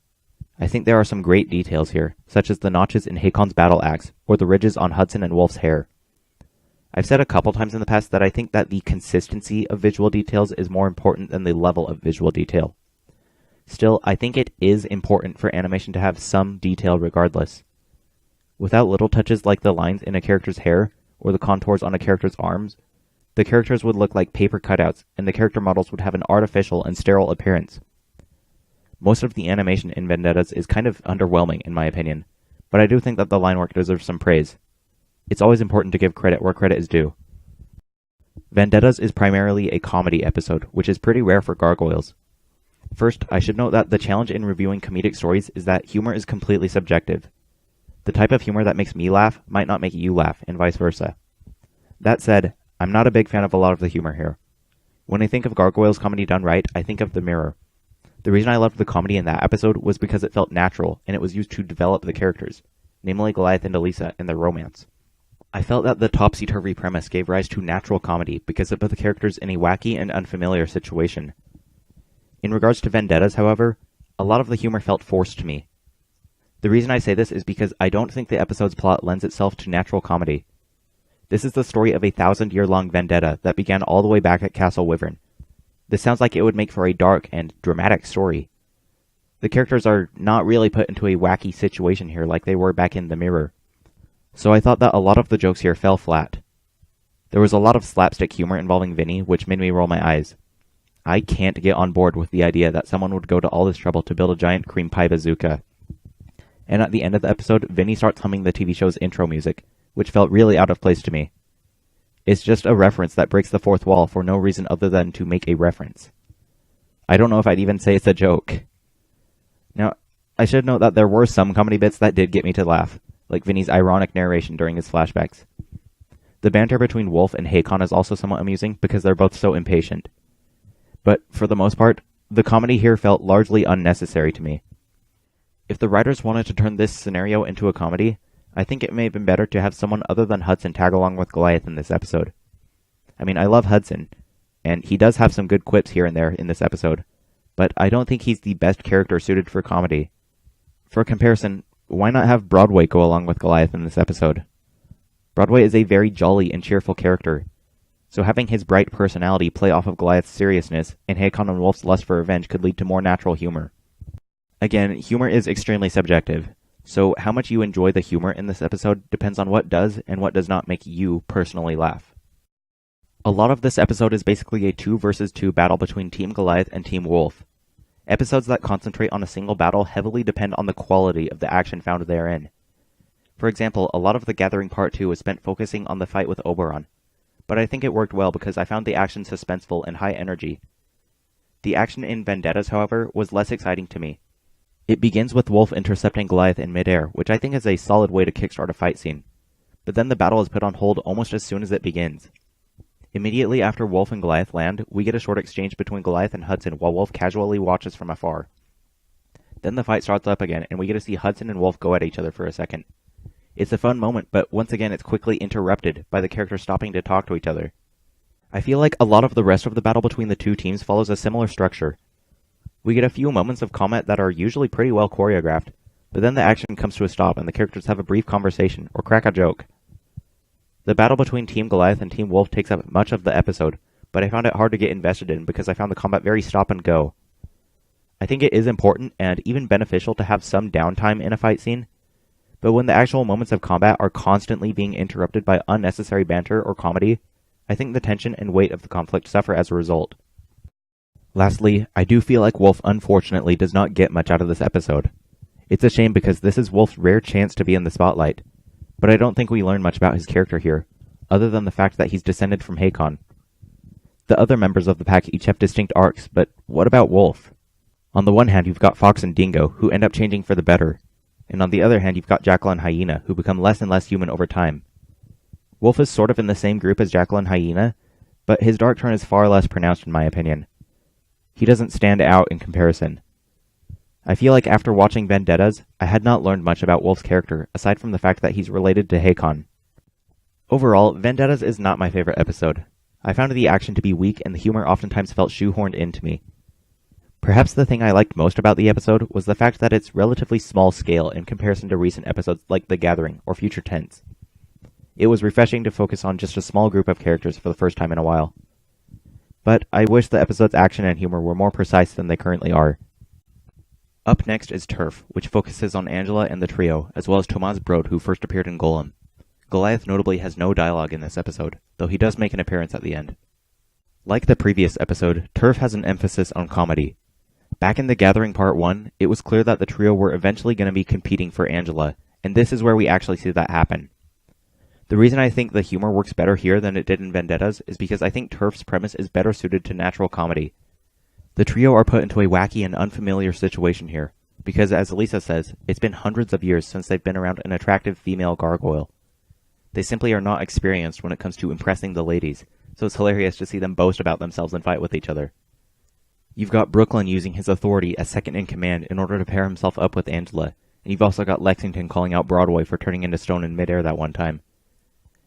A: I think there are some great details here, such as the notches in Hakon's battle axe, or the ridges on Hudson and Wolf's hair. I've said a couple times in the past that I think that the consistency of visual details is more important than the level of visual detail. Still, I think it is important for animation to have some detail regardless. Without little touches like the lines in a character's hair, or the contours on a character's arms, the characters would look like paper cutouts, and the character models would have an artificial and sterile appearance. Most of the animation in Vendettas is kind of underwhelming in my opinion, but I do think that the line work deserves some praise. It's always important to give credit where credit is due. Vendettas is primarily a comedy episode, which is pretty rare for Gargoyles. First, I should note that the challenge in reviewing comedic stories is that humor is completely subjective. The type of humor that makes me laugh might not make you laugh, and vice versa. That said, I'm not a big fan of a lot of the humor here. When I think of Gargoyles comedy done right, I think of The Mirror. The reason I loved the comedy in that episode was because it felt natural, and it was used to develop the characters, namely Goliath and Elisa and their romance. I felt that the topsy-turvy premise gave rise to natural comedy because it put the characters in a wacky and unfamiliar situation. In regards to Vendettas, however, a lot of the humor felt forced to me. The reason I say this is because I don't think the episode's plot lends itself to natural comedy. This is the story of a 1,000-year-long vendetta that began all the way back at Castle Wyvern. This sounds like it would make for a dark and dramatic story. The characters are not really put into a wacky situation here like they were back in The Mirror. So I thought that a lot of the jokes here fell flat. There was a lot of slapstick humor involving Vinny, which made me roll my eyes. I can't get on board with the idea that someone would go to all this trouble to build a giant cream pie bazooka. And at the end of the episode, Vinny starts humming the TV show's intro music, which felt really out of place to me. It's just a reference that breaks the fourth wall for no reason other than to make a reference. I don't know if I'd even say it's a joke. Now, I should note that there were some comedy bits that did get me to laugh, like Vinny's ironic narration during his flashbacks. The banter between Wolf and Hakon is also somewhat amusing because they're both so impatient. But for the most part, the comedy here felt largely unnecessary to me. If the writers wanted to turn this scenario into a comedy, I think it may have been better to have someone other than Hudson tag along with Goliath in this episode. I mean, I love Hudson, and he does have some good quips here and there in this episode, but I don't think he's the best character suited for comedy. For comparison, why not have Broadway go along with Goliath in this episode? Broadway is a very jolly and cheerful character, so having his bright personality play off of Goliath's seriousness and Hakon and Wolf's lust for revenge could lead to more natural humor. Again, humor is extremely subjective, so how much you enjoy the humor in this episode depends on what does and what does not make you personally laugh. A lot of this episode is basically a 2 versus 2 battle between Team Goliath and Team Wolf. Episodes that concentrate on a single battle heavily depend on the quality of the action found therein. For example, a lot of The Gathering Part 2 was spent focusing on the fight with Oberon, but I think it worked well because I found the action suspenseful and high energy. The action in Vendettas, however, was less exciting to me. It begins with Wolf intercepting Goliath in midair, which I think is a solid way to kickstart a fight scene. But then the battle is put on hold almost as soon as it begins. Immediately after Wolf and Goliath land, we get a short exchange between Goliath and Hudson while Wolf casually watches from afar. Then the fight starts up again, and we get to see Hudson and Wolf go at each other for a second. It's a fun moment, but once again it's quickly interrupted by the characters stopping to talk to each other. I feel like a lot of the rest of the battle between the two teams follows a similar structure. We get a few moments of combat that are usually pretty well choreographed, but then the action comes to a stop and the characters have a brief conversation or crack a joke. The battle between Team Goliath and Team Wolf takes up much of the episode, but I found it hard to get invested in because I found the combat very stop and go. I think it is important and even beneficial to have some downtime in a fight scene, but when the actual moments of combat are constantly being interrupted by unnecessary banter or comedy, I think the tension and weight of the conflict suffer as a result. Lastly, I do feel like Wolf unfortunately does not get much out of this episode. It's a shame because this is Wolf's rare chance to be in the spotlight, but I don't think we learn much about his character here, other than the fact that he's descended from Hakon. The other members of the pack each have distinct arcs, but what about Wolf? On the one hand, you've got Fox and Dingo, who end up changing for the better, and on the other hand, you've got Jackal and Hyena, who become less and less human over time. Wolf is sort of in the same group as Jackal and Hyena, but his dark turn is far less pronounced in my opinion. He doesn't stand out in comparison. I feel like after watching Vendettas, I had not learned much about Wolf's character, aside from the fact that he's related to Hakon. Overall, Vendettas is not my favorite episode. I found the action to be weak and the humor oftentimes felt shoehorned into me. Perhaps the thing I liked most about the episode was the fact that it's relatively small scale in comparison to recent episodes like The Gathering or Future Tense. It was refreshing to focus on just a small group of characters for the first time in a while. But I wish the episode's action and humor were more precise than they currently are. Up next is Turf, which focuses on Angela and the trio, as well as Tomas Brod, who first appeared in Golem. Goliath notably has no dialogue in this episode, though he does make an appearance at the end. Like the previous episode, Turf has an emphasis on comedy. Back in The Gathering Part 1, it was clear that the trio were eventually going to be competing for Angela, and this is where we actually see that happen. The reason I think the humor works better here than it did in Vendettas is because I think Turf's premise is better suited to natural comedy. The trio are put into a wacky and unfamiliar situation here, because as Elisa says, it's been hundreds of years since they've been around an attractive female gargoyle. They simply are not experienced when it comes to impressing the ladies, so it's hilarious to see them boast about themselves and fight with each other. You've got Brooklyn using his authority as second in command in order to pair himself up with Angela, and you've also got Lexington calling out Broadway for turning into stone in midair that one time.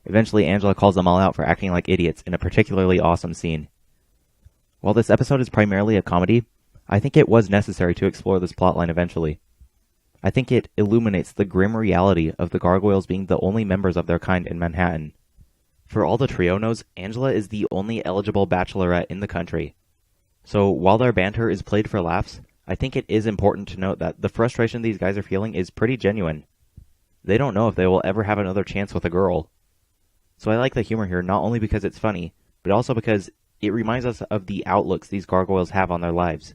A: Eventually, Angela calls them all out for acting like idiots in a particularly awesome scene. While this episode is primarily a comedy, I think it was necessary to explore this plotline eventually. I think it illuminates the grim reality of the Gargoyles being the only members of their kind in Manhattan. For all the trio knows, Angela is the only eligible bachelorette in the country. So while their banter is played for laughs, I think it is important to note that the frustration these guys are feeling is pretty genuine. They don't know if they will ever have another chance with a girl. So I like the humor here not only because it's funny, but also because it reminds us of the outlooks these gargoyles have on their lives.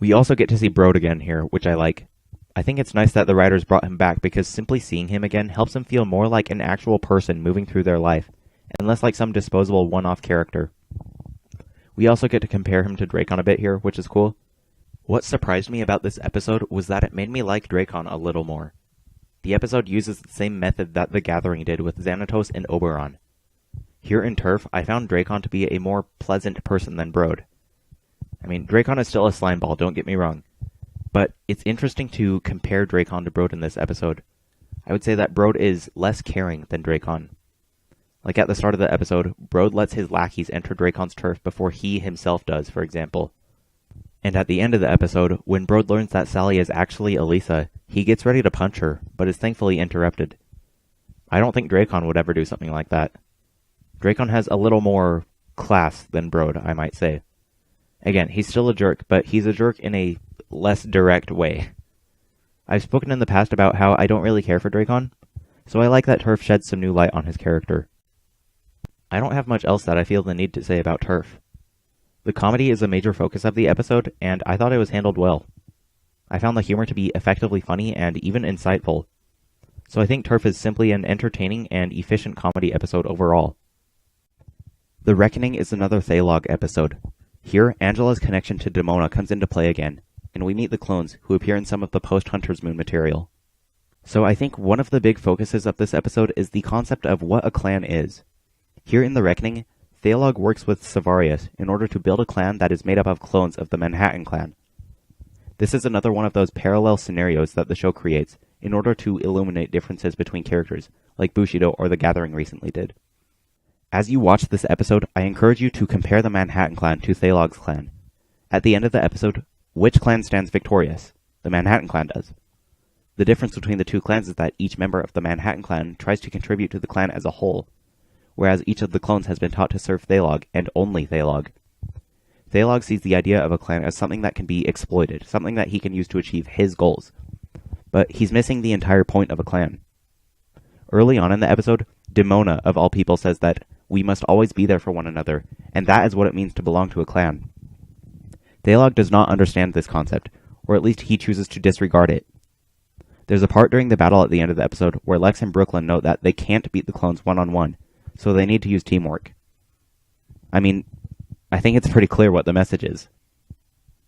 A: We also get to see Brode again here, which I like. I think it's nice that the writers brought him back because simply seeing him again helps him feel more like an actual person moving through their life, and less like some disposable one-off character. We also get to compare him to Dracon a bit here, which is cool. What surprised me about this episode was that it made me like Dracon a little more. The episode uses the same method that The Gathering did with Xanatos and Oberon. Here in Turf, I found Dracon to be a more pleasant person than Brode. I mean, Dracon is still a slimeball, don't get me wrong. But it's interesting to compare Dracon to Brode in this episode. I would say that Brode is less caring than Dracon. Like at the start of the episode, Brode lets his lackeys enter Dracon's turf before he himself does, for example. And at the end of the episode, when Brode learns that Sally is actually Elisa, he gets ready to punch her, but is thankfully interrupted. I don't think Dracon would ever do something like that. Dracon has a little more class than Brode, I might say. Again, he's still a jerk, but he's a jerk in a less direct way. I've spoken in the past about how I don't really care for Dracon, so I like that Turf sheds some new light on his character. I don't have much else that I feel the need to say about Turf. The comedy is a major focus of the episode, and I thought it was handled well. I found the humor to be effectively funny and even insightful. So I think Turf is simply an entertaining and efficient comedy episode overall. The Reckoning is another Thalog episode. Here, Angela's connection to Demona comes into play again, and we meet the clones, who appear in some of the post-Hunter's Moon material. So I think one of the big focuses of this episode is the concept of what a clan is. Here in The Reckoning, Thalog works with Savarius in order to build a clan that is made up of clones of the Manhattan clan. This is another one of those parallel scenarios that the show creates in order to illuminate differences between characters, like Bushido or The Gathering recently did. As you watch this episode, I encourage you to compare the Manhattan clan to Thalog's clan. At the end of the episode, which clan stands victorious? The Manhattan clan does. The difference between the two clans is that each member of the Manhattan clan tries to contribute to the clan as a whole, whereas each of the clones has been taught to serve Thalog, and only Thalog. Thalog sees the idea of a clan as something that can be exploited, something that he can use to achieve his goals. But he's missing the entire point of a clan. Early on in the episode, Demona, of all people, says that we must always be there for one another, and that is what it means to belong to a clan. Thalog does not understand this concept, or at least he chooses to disregard it. There's a part during the battle at the end of the episode where Lex and Brooklyn note that they can't beat the clones one-on-one, so they need to use teamwork. I mean, I think it's pretty clear what the message is.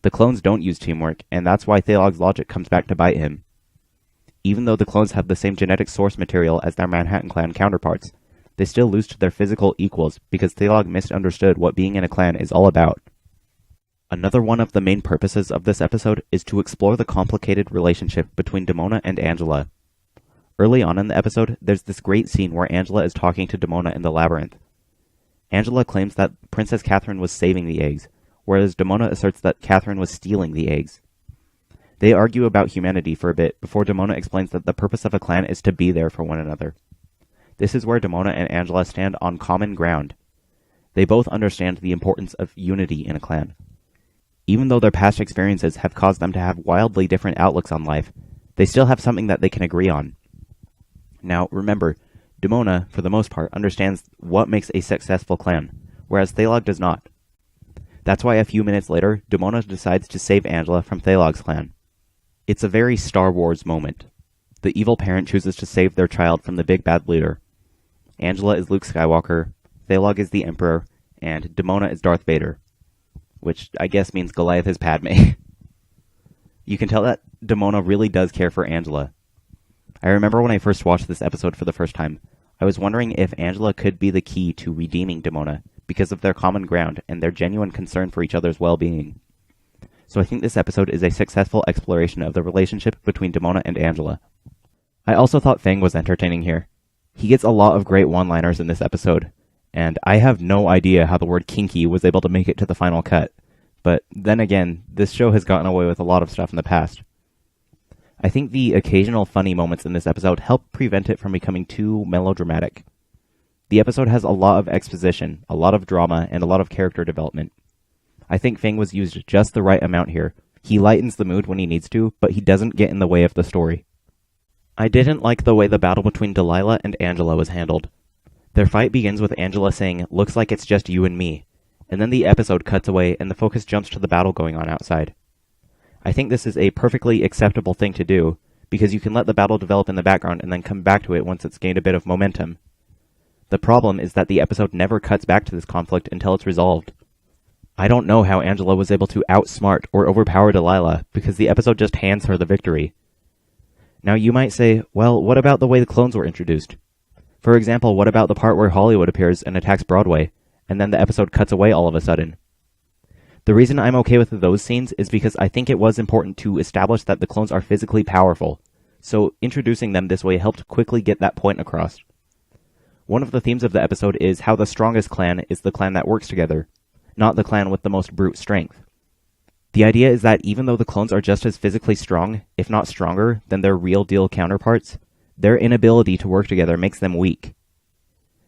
A: The clones don't use teamwork, and that's why Thalog's logic comes back to bite him. Even though the clones have the same genetic source material as their Manhattan clan counterparts, they still lose to their physical equals because Thalog misunderstood what being in a clan is all about. Another one of the main purposes of this episode is to explore the complicated relationship between Demona and Angela. Early on in the episode, there's this great scene where Angela is talking to Demona in the labyrinth. Angela claims that Princess Catherine was saving the eggs, whereas Demona asserts that Catherine was stealing the eggs. They argue about humanity for a bit before Demona explains that the purpose of a clan is to be there for one another. This is where Demona and Angela stand on common ground. They both understand the importance of unity in a clan. Even though their past experiences have caused them to have wildly different outlooks on life, they still have something that they can agree on. Now, remember, Demona, for the most part, understands what makes a successful clan, whereas Thalog does not. That's why a few minutes later, Demona decides to save Angela from Thalog's clan. It's a very Star Wars moment. The evil parent chooses to save their child from the big bad leader. Angela is Luke Skywalker, Thalog is the Emperor, and Demona is Darth Vader. which I guess means Goliath is Padme. You can tell that Demona really does care for Angela. I remember when I first watched this episode for the first time, I was wondering if Angela could be the key to redeeming Demona because of their common ground and their genuine concern for each other's well-being. So I think this episode is a successful exploration of the relationship between Demona and Angela. I also thought Fang was entertaining here. He gets a lot of great one-liners in this episode, and I have no idea how the word kinky was able to make it to the final cut. But then again, this show has gotten away with a lot of stuff in the past. I think the occasional funny moments in this episode help prevent it from becoming too melodramatic. The episode has a lot of exposition, a lot of drama, and a lot of character development. I think Fang was used just the right amount here. He lightens the mood when he needs to, but he doesn't get in the way of the story. I didn't like the way the battle between Delilah and Angela was handled. Their fight begins with Angela saying, "Looks like it's just you and me," and then the episode cuts away and the focus jumps to the battle going on outside. I think this is a perfectly acceptable thing to do, because you can let the battle develop in the background and then come back to it once it's gained a bit of momentum. The problem is that the episode never cuts back to this conflict until it's resolved. I don't know how Angela was able to outsmart or overpower Delilah, because the episode just hands her the victory. Now you might say, well, what about the way the clones were introduced? For example, what about the part where Hollywood appears and attacks Broadway, and then the episode cuts away all of a sudden? The reason I'm okay with those scenes is because I think it was important to establish that the clones are physically powerful, so introducing them this way helped quickly get that point across. One of the themes of the episode is how the strongest clan is the clan that works together, not the clan with the most brute strength. The idea is that even though the clones are just as physically strong, if not stronger, than their real-deal counterparts, their inability to work together makes them weak.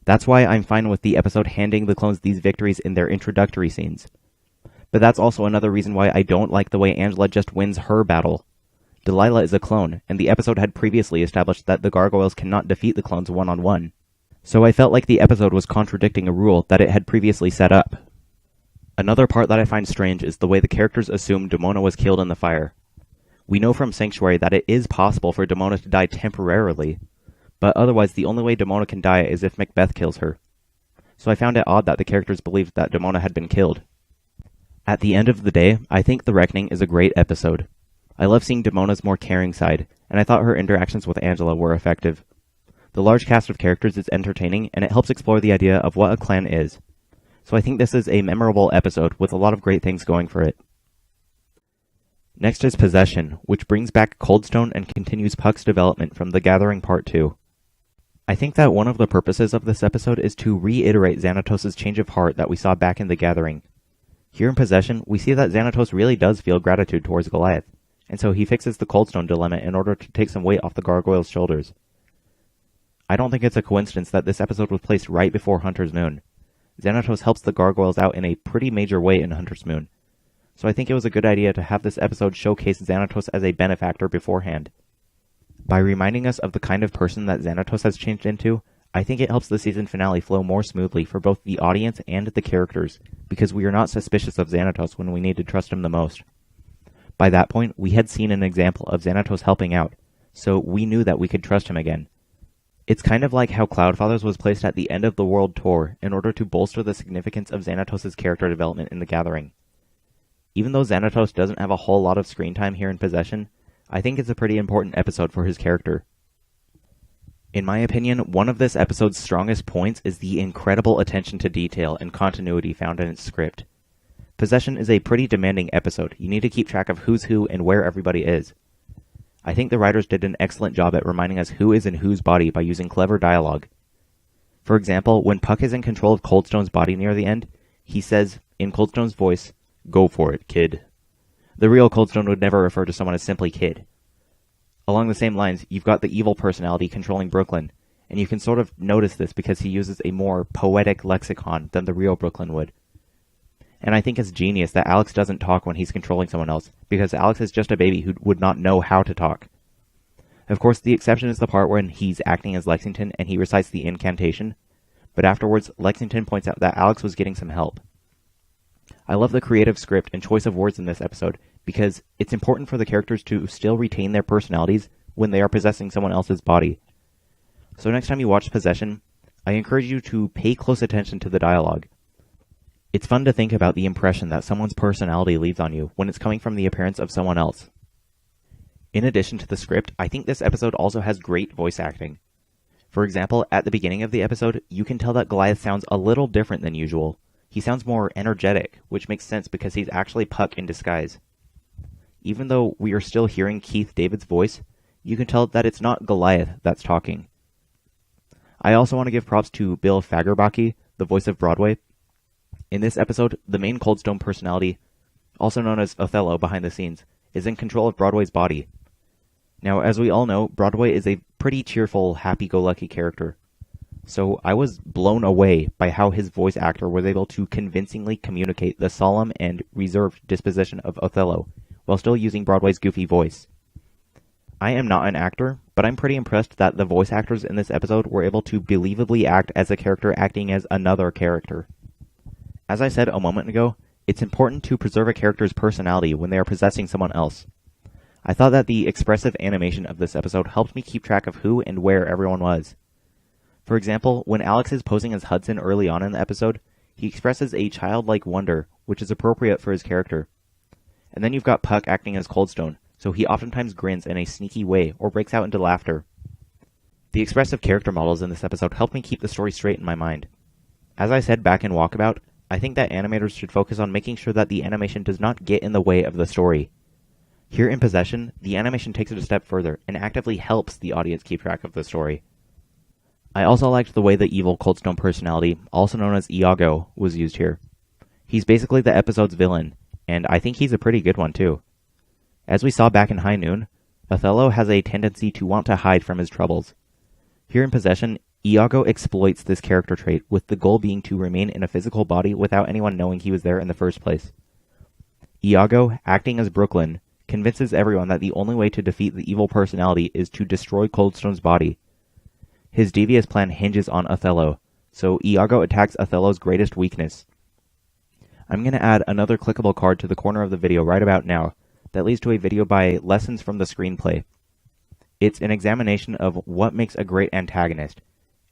A: That's why I'm fine with the episode handing the clones these victories in their introductory scenes. But that's also another reason why I don't like the way Angela just wins her battle. Delilah is a clone, and the episode had previously established that the Gargoyles cannot defeat the clones one-on-one. So I felt like the episode was contradicting a rule that it had previously set up. Another part that I find strange is the way the characters assume Demona was killed in the fire. We know from Sanctuary that it is possible for Demona to die temporarily, but otherwise the only way Demona can die is if Macbeth kills her. So I found it odd that the characters believed that Demona had been killed. At the end of the day, I think The Reckoning is a great episode. I love seeing Demona's more caring side, and I thought her interactions with Angela were effective. The large cast of characters is entertaining, and it helps explore the idea of what a clan is. So I think this is a memorable episode with a lot of great things going for it. Next is Possession, which brings back Coldstone and continues Puck's development from The Gathering Part 2. I think that one of the purposes of this episode is to reiterate Xanatos' change of heart that we saw back in The Gathering. Here in Possession, we see that Xanatos really does feel gratitude towards Goliath, and so he fixes the Coldstone dilemma in order to take some weight off the Gargoyles' shoulders. I don't think it's a coincidence that this episode was placed right before Hunter's Moon. Xanatos helps the Gargoyles out in a pretty major way in Hunter's Moon, so I think it was a good idea to have this episode showcase Xanatos as a benefactor beforehand. By reminding us of the kind of person that Xanatos has changed into, I think it helps the season finale flow more smoothly for both the audience and the characters, because we are not suspicious of Xanatos when we need to trust him the most. By that point, we had seen an example of Xanatos helping out, so we knew that we could trust him again. It's kind of like how Cloudfathers was placed at the end of the World Tour in order to bolster the significance of Xanatos' character development in The Gathering. Even though Xanatos doesn't have a whole lot of screen time here in Possession, I think it's a pretty important episode for his character. In my opinion, one of this episode's strongest points is the incredible attention to detail and continuity found in its script. Possession is a pretty demanding episode. You need to keep track of who's who and where everybody is. I think the writers did an excellent job at reminding us who is in whose body by using clever dialogue. For example, when Puck is in control of Coldstone's body near the end, he says, in Coldstone's voice, "Go for it, kid." The real Coldstone would never refer to someone as simply kid. Along the same lines, you've got the evil personality controlling Brooklyn, and you can sort of notice this because he uses a more poetic lexicon than the real Brooklyn would. And I think it's genius that Alex doesn't talk when he's controlling someone else, because Alex is just a baby who would not know how to talk. Of course, the exception is the part when he's acting as Lexington and he recites the incantation, but afterwards, Lexington points out that Alex was getting some help. I love the creative script and choice of words in this episode, because it's important for the characters to still retain their personalities when they are possessing someone else's body. So next time you watch Possession, I encourage you to pay close attention to the dialogue. It's fun to think about the impression that someone's personality leaves on you when it's coming from the appearance of someone else. In addition to the script, I think this episode also has great voice acting. For example, at the beginning of the episode, you can tell that Goliath sounds a little different than usual. He sounds more energetic, which makes sense because he's actually Puck in disguise. Even though we are still hearing Keith David's voice, you can tell that it's not Goliath that's talking. I also want to give props to Bill Fagerbakke, the voice of Broadway. In this episode, the main Coldstone personality, also known as Othello behind the scenes, is in control of Broadway's body. Now, as we all know, Broadway is a pretty cheerful, happy-go-lucky character. So I was blown away by how his voice actor was able to convincingly communicate the solemn and reserved disposition of Othello, while still using Broadway's goofy voice. I am not an actor, but I'm pretty impressed that the voice actors in this episode were able to believably act as a character acting as another character. As I said a moment ago, it's important to preserve a character's personality when they are possessing someone else. I thought that the expressive animation of this episode helped me keep track of who and where everyone was. For example, when Alex is posing as Hudson early on in the episode, he expresses a childlike wonder, which is appropriate for his character. And then you've got Puck acting as Coldstone, so he oftentimes grins in a sneaky way or breaks out into laughter. The expressive character models in this episode helped me keep the story straight in my mind. As I said back in Walkabout, I think that animators should focus on making sure that the animation does not get in the way of the story. Here in Possession, the animation takes it a step further and actively helps the audience keep track of the story. I also liked the way the evil Coldstone personality, also known as Iago, was used here. He's basically the episode's villain, and I think he's a pretty good one too. As we saw back in High Noon, Othello has a tendency to want to hide from his troubles. Here in Possession, Iago exploits this character trait, with the goal being to remain in a physical body without anyone knowing he was there in the first place. Iago, acting as Brooklyn, convinces everyone that the only way to defeat the evil personality is to destroy Coldstone's body. His devious plan hinges on Othello, so Iago attacks Othello's greatest weakness. I'm going to add another clickable card to the corner of the video right about now that leads to a video by Lessons from the Screenplay. It's an examination of what makes a great antagonist,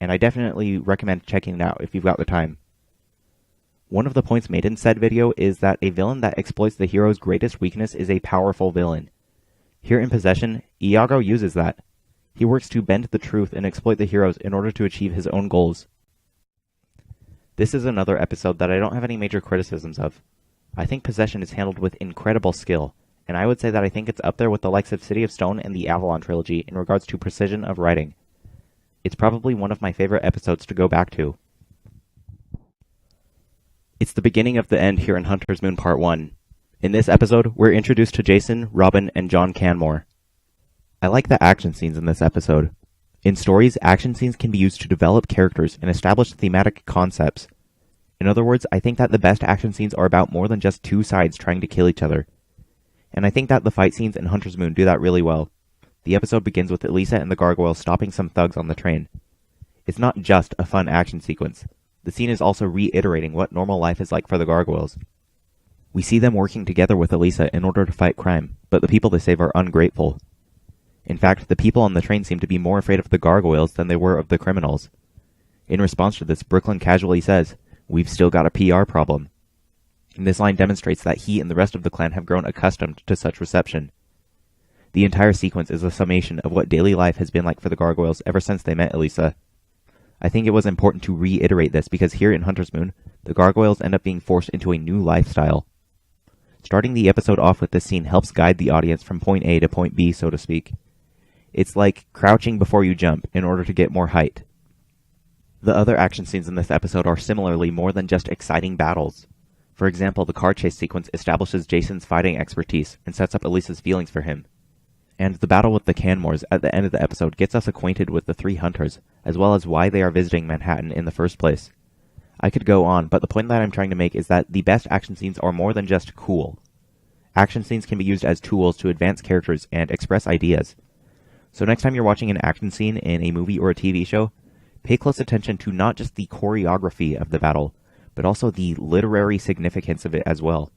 A: and I definitely recommend checking it out if you've got the time. One of the points made in said video is that a villain that exploits the hero's greatest weakness is a powerful villain. Here in Possession, Iago uses that. He works to bend the truth and exploit the heroes in order to achieve his own goals. This is another episode that I don't have any major criticisms of. I think Possession is handled with incredible skill, and I would say that I think it's up there with the likes of City of Stone and the Avalon trilogy in regards to precision of writing. It's probably one of my favorite episodes to go back to. It's the beginning of the end here in Hunter's Moon Part 1. In this episode, we're introduced to Jason, Robin, and John Canmore. I like the action scenes in this episode. In stories, action scenes can be used to develop characters and establish thematic concepts. In other words, I think that the best action scenes are about more than just two sides trying to kill each other. And I think that the fight scenes in Hunter's Moon do that really well. The episode begins with Elisa and the Gargoyles stopping some thugs on the train. It's not just a fun action sequence. The scene is also reiterating what normal life is like for the Gargoyles. We see them working together with Elisa in order to fight crime, but the people they save are ungrateful. In fact, the people on the train seem to be more afraid of the Gargoyles than they were of the criminals. In response to this, Brooklyn casually says, "We've still got a PR problem." And this line demonstrates that he and the rest of the clan have grown accustomed to such reception. The entire sequence is a summation of what daily life has been like for the Gargoyles ever since they met Elisa. I think it was important to reiterate this because here in Hunter's Moon, the Gargoyles end up being forced into a new lifestyle. Starting the episode off with this scene helps guide the audience from point A to point B, so to speak. It's like crouching before you jump in order to get more height. The other action scenes in this episode are similarly more than just exciting battles. For example, the car chase sequence establishes Jason's fighting expertise and sets up Elisa's feelings for him. And the battle with the Canmores at the end of the episode gets us acquainted with the three hunters, as well as why they are visiting Manhattan in the first place. I could go on, but the point that I'm trying to make is that the best action scenes are more than just cool. Action scenes can be used as tools to advance characters and express ideas. So next time you're watching an action scene in a movie or a TV show, pay close attention to not just the choreography of the battle, but also the literary significance of it as well.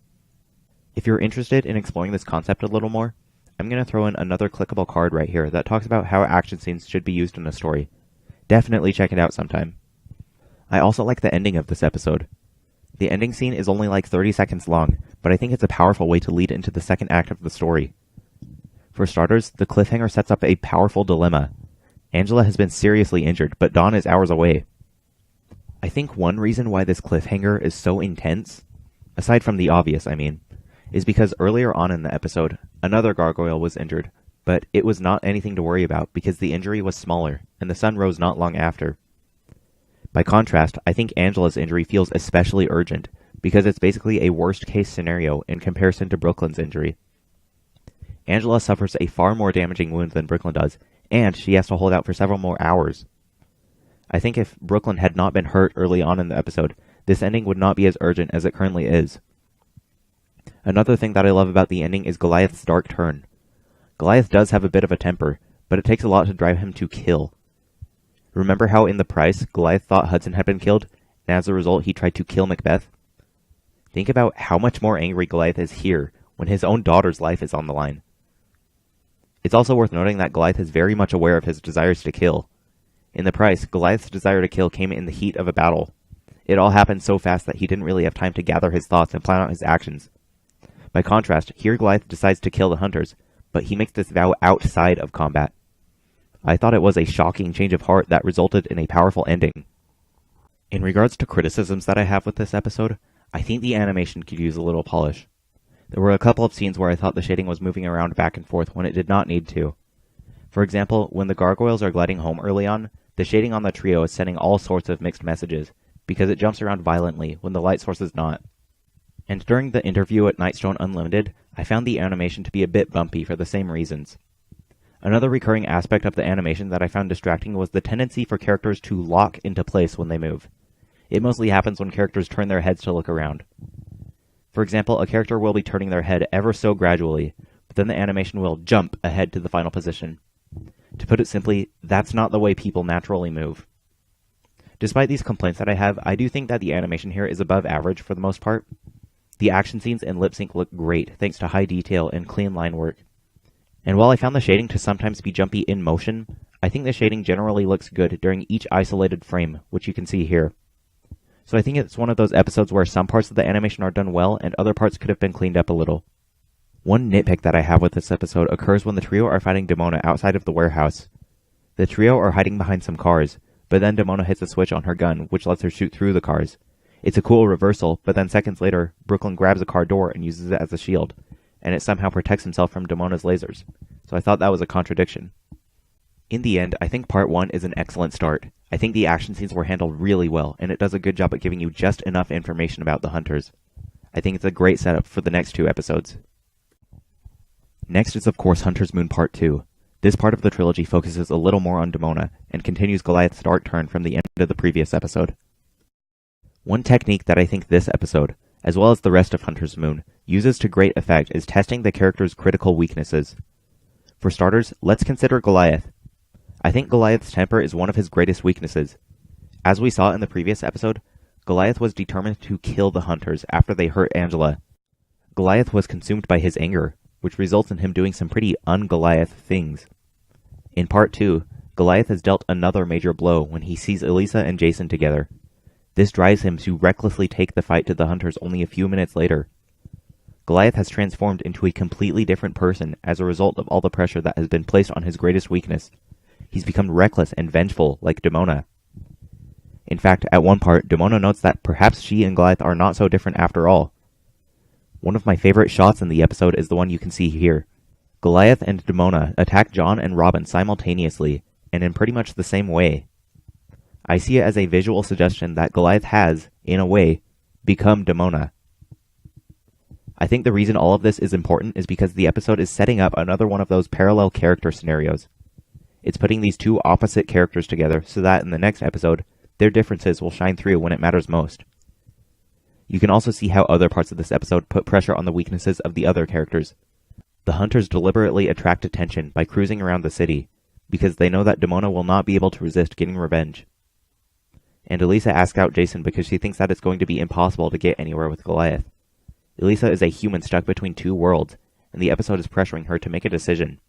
A: If you're interested in exploring this concept a little more, I'm going to throw in another clickable card right here that talks about how action scenes should be used in a story. Definitely check it out sometime. I also like the ending of this episode. The ending scene is only like 30 seconds long, but I think it's a powerful way to lead into the second act of the story. For starters, the cliffhanger sets up a powerful dilemma. Angela has been seriously injured, but Dawn is hours away. I think one reason why this cliffhanger is so intense, aside from the obvious, is because earlier on in the episode, another gargoyle was injured, but it was not anything to worry about because the injury was smaller, and the sun rose not long after. By contrast, I think Angela's injury feels especially urgent, because it's basically a worst-case scenario in comparison to Brooklyn's injury. Angela suffers a far more damaging wound than Brooklyn does, and she has to hold out for several more hours. I think if Brooklyn had not been hurt early on in the episode, this ending would not be as urgent as it currently is. Another thing that I love about the ending is Goliath's dark turn. Goliath does have a bit of a temper, but it takes a lot to drive him to kill. Remember how in The Price, Goliath thought Hudson had been killed, and as a result he tried to kill Macbeth? Think about how much more angry Goliath is here, when his own daughter's life is on the line. It's also worth noting that Goliath is very much aware of his desires to kill. In The Price, Goliath's desire to kill came in the heat of a battle. It all happened so fast that he didn't really have time to gather his thoughts and plan out his actions. By contrast, here Goliath decides to kill the hunters, but he makes this vow outside of combat. I thought it was a shocking change of heart that resulted in a powerful ending. In regards to criticisms that I have with this episode, I think the animation could use a little polish. There were a couple of scenes where I thought the shading was moving around back and forth when it did not need to. For example, when the gargoyles are gliding home early on, the shading on the trio is sending all sorts of mixed messages, because it jumps around violently when the light source is not. And during the interview at Nightstone Unlimited, I found the animation to be a bit bumpy for the same reasons. Another recurring aspect of the animation that I found distracting was the tendency for characters to lock into place when they move. It mostly happens when characters turn their heads to look around. For example, a character will be turning their head ever so gradually, but then the animation will jump ahead to the final position. To put it simply, that's not the way people naturally move. Despite these complaints that I have, I do think that the animation here is above average for the most part. The action scenes and lip sync look great thanks to high detail and clean line work. And while I found the shading to sometimes be jumpy in motion, I think the shading generally looks good during each isolated frame, which you can see here. So I think it's one of those episodes where some parts of the animation are done well and other parts could have been cleaned up a little. One nitpick that I have with this episode occurs when the trio are fighting Demona outside of the warehouse. The trio are hiding behind some cars, but then Demona hits a switch on her gun, which lets her shoot through the cars. It's a cool reversal, but then seconds later, Brooklyn grabs a car door and uses it as a shield, and it somehow protects himself from Demona's lasers. So I thought that was a contradiction. In the end, I think part 1 is an excellent start. I think the action scenes were handled really well, and it does a good job at giving you just enough information about the hunters. I think it's a great setup for the next 2 episodes. Next is of course Hunter's Moon Part 2. This part of the trilogy focuses a little more on Demona, and continues Goliath's dark turn from the end of the previous episode. One technique that I think this episode, as well as the rest of Hunter's Moon, uses to great effect is testing the character's critical weaknesses. For starters, let's consider Goliath. I think Goliath's temper is one of his greatest weaknesses. As we saw in the previous episode, Goliath was determined to kill the hunters after they hurt Angela. Goliath was consumed by his anger, which results in him doing some pretty un-Goliath things. In part 2, Goliath has dealt another major blow when he sees Elisa and Jason together. This drives him to recklessly take the fight to the hunters only a few minutes later. Goliath has transformed into a completely different person as a result of all the pressure that has been placed on his greatest weakness. He's become reckless and vengeful like Demona. In fact, at one part, Demona notes that perhaps she and Goliath are not so different after all. One of my favorite shots in the episode is the one you can see here. Goliath and Demona attack John and Robin simultaneously, and in pretty much the same way. I see it as a visual suggestion that Goliath has, in a way, become Demona. I think the reason all of this is important is because the episode is setting up another one of those parallel character scenarios. It's putting these two opposite characters together so that in the next episode, their differences will shine through when it matters most. You can also see how other parts of this episode put pressure on the weaknesses of the other characters. The hunters deliberately attract attention by cruising around the city, because they know that Demona will not be able to resist getting revenge. And Elisa asks out Jason because she thinks that it's going to be impossible to get anywhere with Goliath. Elisa is a human stuck between two worlds, and the episode is pressuring her to make a decision.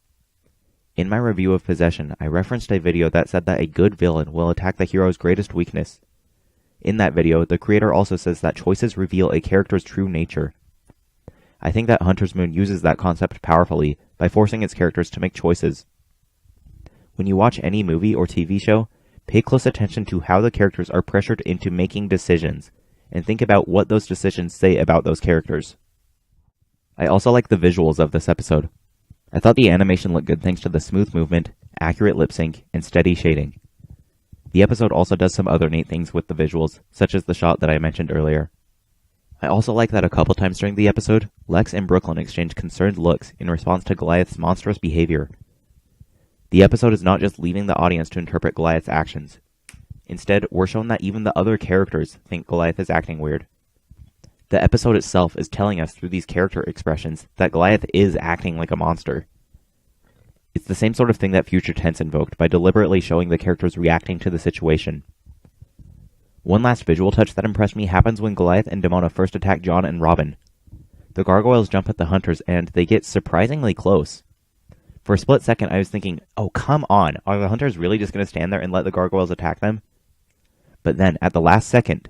A: In my review of Possession, I referenced a video that said that a good villain will attack the hero's greatest weakness. In that video, the creator also says that choices reveal a character's true nature. I think that Hunter's Moon uses that concept powerfully by forcing its characters to make choices. When you watch any movie or TV show, pay close attention to how the characters are pressured into making decisions, and think about what those decisions say about those characters. I also like the visuals of this episode. I thought the animation looked good thanks to the smooth movement, accurate lip sync, and steady shading. The episode also does some other neat things with the visuals, such as the shot that I mentioned earlier. I also like that a couple times during the episode, Lex and Brooklyn exchange concerned looks in response to Goliath's monstrous behavior. The episode is not just leaving the audience to interpret Goliath's actions. Instead, we're shown that even the other characters think Goliath is acting weird. The episode itself is telling us through these character expressions that Goliath is acting like a monster. It's the same sort of thing that Future Tense invoked by deliberately showing the characters reacting to the situation. One last visual touch that impressed me happens when Goliath and Demona first attack John and Robin. The Gargoyles jump at the hunters and they get surprisingly close. For a split second I was thinking, oh come on, are the hunters really just going to stand there and let the Gargoyles attack them? But then, at the last second,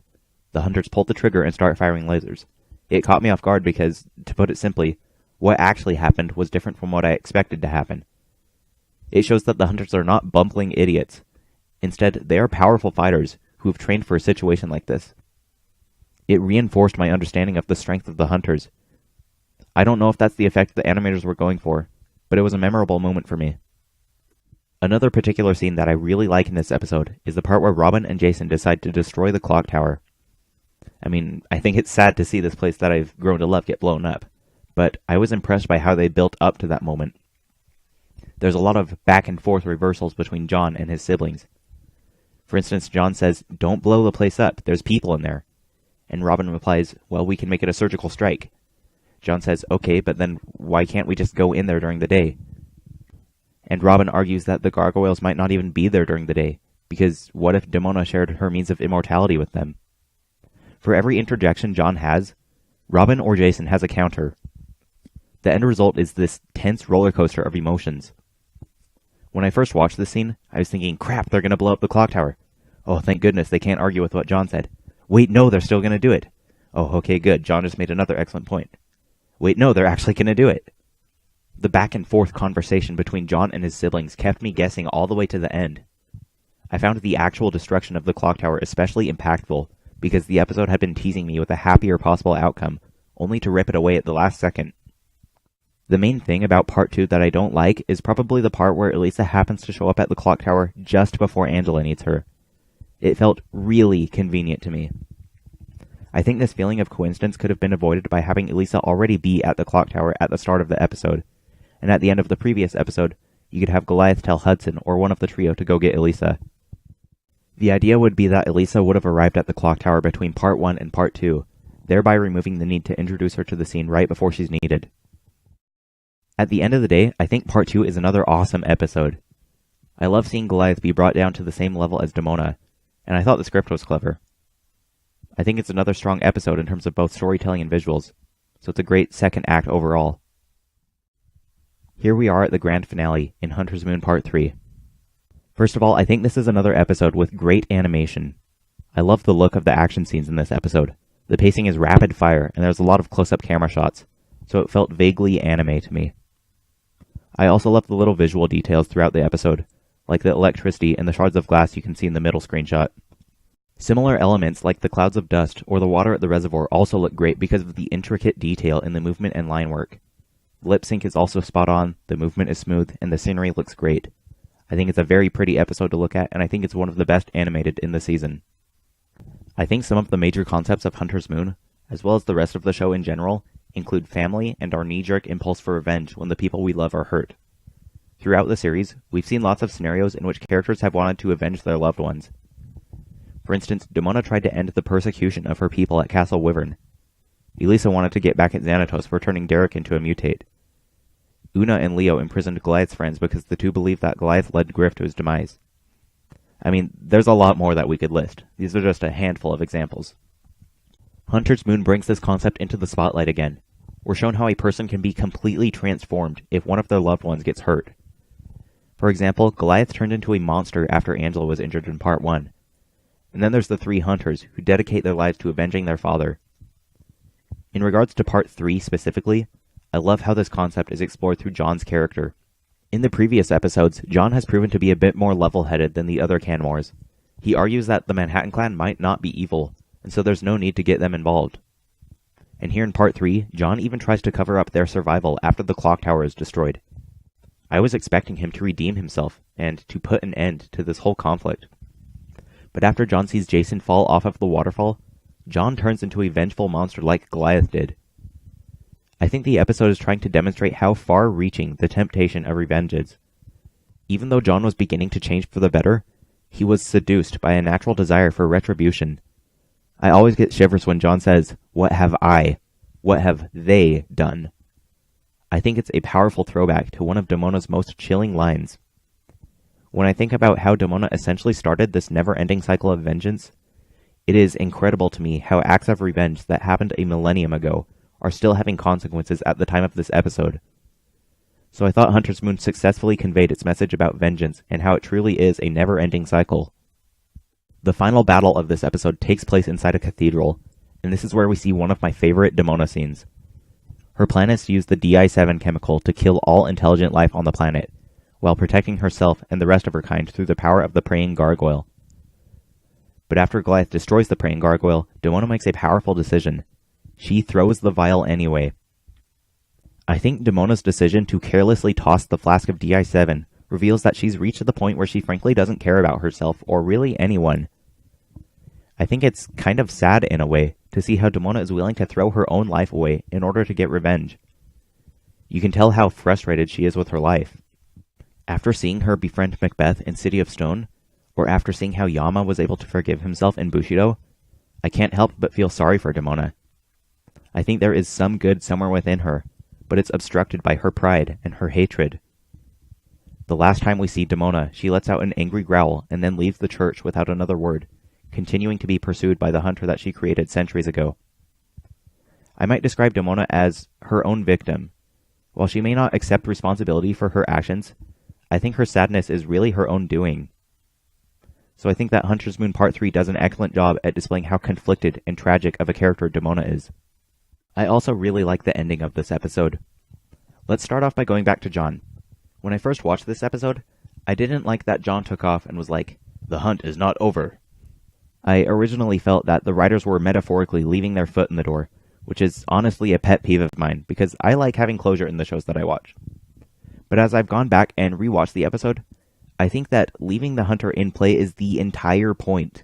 A: the hunters pull the trigger and start firing lasers. It caught me off guard because, to put it simply, what actually happened was different from what I expected to happen. It shows that the hunters are not bumbling idiots. Instead, they are powerful fighters who have trained for a situation like this. It reinforced my understanding of the strength of the hunters. I don't know if that's the effect the animators were going for, but it was a memorable moment for me. Another particular scene that I really like in this episode is the part where Robin and Jason decide to destroy the clock tower. I mean, I think it's sad to see this place that I've grown to love get blown up, but I was impressed by how they built up to that moment. There's a lot of back and forth reversals between John and his siblings. For instance, John says, "Don't blow the place up, there's people in there." And Robin replies, "Well, we can make it a surgical strike." John says, "Okay, but then why can't we just go in there during the day?" And Robin argues that the Gargoyles might not even be there during the day, because what if Demona shared her means of immortality with them? For every interjection John has, Robin or Jason has a counter. The end result is this tense roller coaster of emotions. When I first watched this scene, I was thinking, crap, they're going to blow up the clock tower. Oh, thank goodness they can't argue with what John said. Wait, no, they're still going to do it. Oh, okay, good, John just made another excellent point. Wait, no, they're actually going to do it. The back and forth conversation between John and his siblings kept me guessing all the way to the end. I found the actual destruction of the clock tower especially impactful because the episode had been teasing me with a happier possible outcome, only to rip it away at the last second. The main thing about part 2 that I don't like is probably the part where Elisa happens to show up at the clock tower just before Angela needs her. It felt really convenient to me. I think this feeling of coincidence could have been avoided by having Elisa already be at the clock tower at the start of the episode, and at the end of the previous episode, you could have Goliath tell Hudson or one of the trio to go get Elisa. The idea would be that Elisa would have arrived at the clock tower between part 1 and part 2, thereby removing the need to introduce her to the scene right before she's needed. At the end of the day, I think part 2 is another awesome episode. I love seeing Goliath be brought down to the same level as Demona, and I thought the script was clever. I think it's another strong episode in terms of both storytelling and visuals, so it's a great second act overall. Here we are at the grand finale in Hunter's Moon Part 3. First of all, I think this is another episode with great animation. I love the look of the action scenes in this episode. The pacing is rapid fire, and there's a lot of close-up camera shots, so it felt vaguely anime to me. I also love the little visual details throughout the episode, like the electricity and the shards of glass you can see in the middle screenshot. Similar elements like the clouds of dust or the water at the reservoir also look great because of the intricate detail in the movement and line work. Lip sync is also spot on, the movement is smooth, and the scenery looks great. I think it's a very pretty episode to look at, and I think it's one of the best animated in the season. I think some of the major concepts of Hunter's Moon, as well as the rest of the show in general, include family and our knee-jerk impulse for revenge when the people we love are hurt. Throughout the series, we've seen lots of scenarios in which characters have wanted to avenge their loved ones. For instance, Demona tried to end the persecution of her people at Castle Wyvern. Elisa wanted to get back at Xanatos for turning Derek into a mutate. Una and Leo imprisoned Goliath's friends because the two believed that Goliath led Griff to his demise. I mean, there's a lot more that we could list. These are just a handful of examples. Hunter's Moon brings this concept into the spotlight again. We're shown how a person can be completely transformed if one of their loved ones gets hurt. For example, Goliath turned into a monster after Angela was injured in part 1. And then there's the 3 hunters who dedicate their lives to avenging their father. In regards to Part 3 specifically, I love how this concept is explored through John's character. In the previous episodes, John has proven to be a bit more level-headed than the other Canmores. He argues that the Manhattan Clan might not be evil, and so there's no need to get them involved. And here in Part 3, John even tries to cover up their survival after the clock tower is destroyed. I was expecting him to redeem himself, and to put an end to this whole conflict. But after John sees Jason fall off of the waterfall, John turns into a vengeful monster like Goliath did. I think the episode is trying to demonstrate how far-reaching the temptation of revenge is. Even though John was beginning to change for the better, he was seduced by a natural desire for retribution. I always get shivers when John says, "What have I? What have they done?" I think it's a powerful throwback to one of Damona's most chilling lines. When I think about how Damona essentially started this never-ending cycle of vengeance, it is incredible to me how acts of revenge that happened a millennium ago are still having consequences at the time of this episode. So I thought Hunter's Moon successfully conveyed its message about vengeance and how it truly is a never-ending cycle. The final battle of this episode takes place inside a cathedral, and this is where we see one of my favorite Damona scenes. Her plan is to use the DI-7 chemical to kill all intelligent life on the planet, while protecting herself and the rest of her kind through the power of the praying gargoyle. But after Goliath destroys the praying gargoyle, Damona makes a powerful decision. She throws the vial anyway. I think Damona's decision to carelessly toss the flask of DI-7 reveals that she's reached the point where she frankly doesn't care about herself or really anyone. I think it's kind of sad in a way to see how Damona is willing to throw her own life away in order to get revenge. You can tell how frustrated she is with her life. After seeing her befriend Macbeth in City of Stone, or after seeing how Yama was able to forgive himself in Bushido, I can't help but feel sorry for Damona. I think there is some good somewhere within her, but it's obstructed by her pride and her hatred. The last time we see Damona, she lets out an angry growl and then leaves the church without another word, continuing to be pursued by the hunter that she created centuries ago. I might describe Damona as her own victim. While she may not accept responsibility for her actions, I think her sadness is really her own doing. So I think that Hunter's Moon Part 3 does an excellent job at displaying how conflicted and tragic of a character Damona is. I also really like the ending of this episode. Let's start off by going back to John. When I first watched this episode, I didn't like that John took off and was like, "The hunt is not over." I originally felt that the writers were metaphorically leaving their foot in the door, which is honestly a pet peeve of mine, because I like having closure in the shows that I watch. But as I've gone back and rewatched the episode, I think that leaving the hunter in play is the entire point.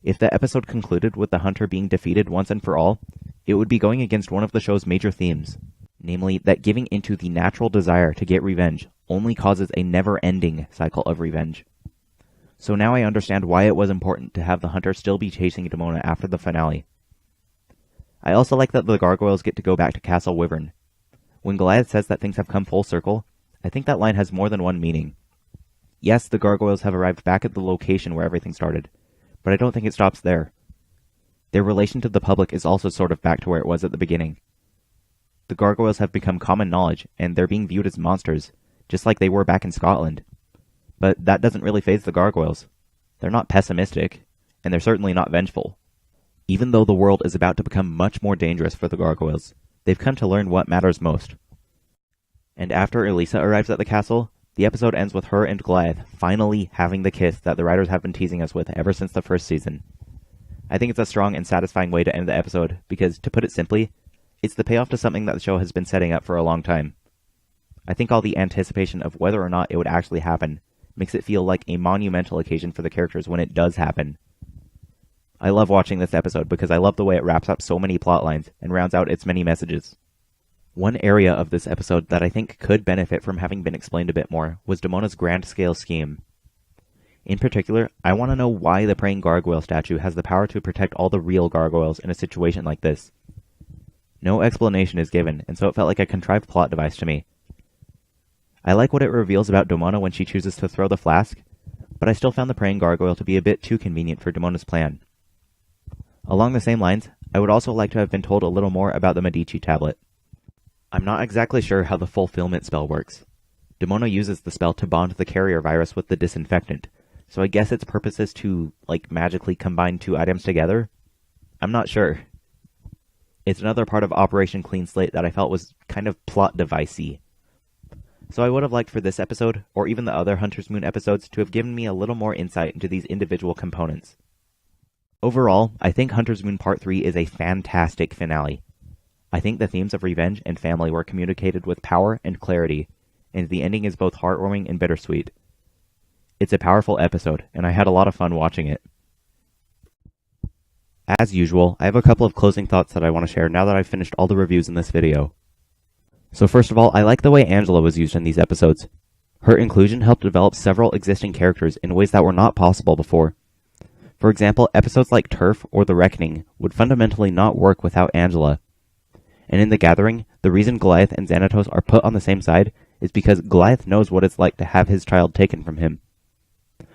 A: If the episode concluded with the hunter being defeated once and for all, it would be going against one of the show's major themes, namely that giving into the natural desire to get revenge only causes a never-ending cycle of revenge. So now I understand why it was important to have the hunter still be chasing Damona after the finale. I also like that the gargoyles get to go back to Castle Wyvern. When Goliath says that things have come full circle, I think that line has more than one meaning. Yes, the gargoyles have arrived back at the location where everything started, but I don't think it stops there. Their relation to the public is also sort of back to where it was at the beginning. The gargoyles have become common knowledge, and they're being viewed as monsters, just like they were back in Scotland. But that doesn't really faze the gargoyles. They're not pessimistic, and they're certainly not vengeful. Even though the world is about to become much more dangerous for the gargoyles, they've come to learn what matters most. And after Elisa arrives at the castle, the episode ends with her and Goliath finally having the kiss that the writers have been teasing us with ever since the first season. I think it's a strong and satisfying way to end the episode, because, to put it simply, it's the payoff to something that the show has been setting up for a long time. I think all the anticipation of whether or not it would actually happen makes it feel like a monumental occasion for the characters when it does happen. I love watching this episode because I love the way it wraps up so many plot lines and rounds out its many messages. One area of this episode that I think could benefit from having been explained a bit more was Damona's grand-scale scheme. In particular, I want to know why the praying gargoyle statue has the power to protect all the real gargoyles in a situation like this. No explanation is given, and so it felt like a contrived plot device to me. I like what it reveals about Damona when she chooses to throw the flask, but I still found the praying gargoyle to be a bit too convenient for Damona's plan. Along the same lines, I would also like to have been told a little more about the Medici tablet. I'm not exactly sure how the fulfillment spell works. Damona uses the spell to bond the carrier virus with the disinfectant, So I guess its purpose is to, like, magically combine two items together? I'm not sure. It's another part of Operation Clean Slate that I felt was kind of plot device-y. So I would have liked for this episode, or even the other Hunter's Moon episodes, to have given me a little more insight into these individual components. Overall, I think Hunter's Moon Part 3 is a fantastic finale. I think the themes of revenge and family were communicated with power and clarity, and the ending is both heartwarming and bittersweet. It's a powerful episode, and I had a lot of fun watching it. As usual, I have a couple of closing thoughts that I want to share now that I've finished all the reviews in this video. So first of all, I like the way Angela was used in these episodes. Her inclusion helped develop several existing characters in ways that were not possible before. For example, episodes like Turf or The Reckoning would fundamentally not work without Angela. And in The Gathering, the reason Goliath and Xanatos are put on the same side is because Goliath knows what it's like to have his child taken from him.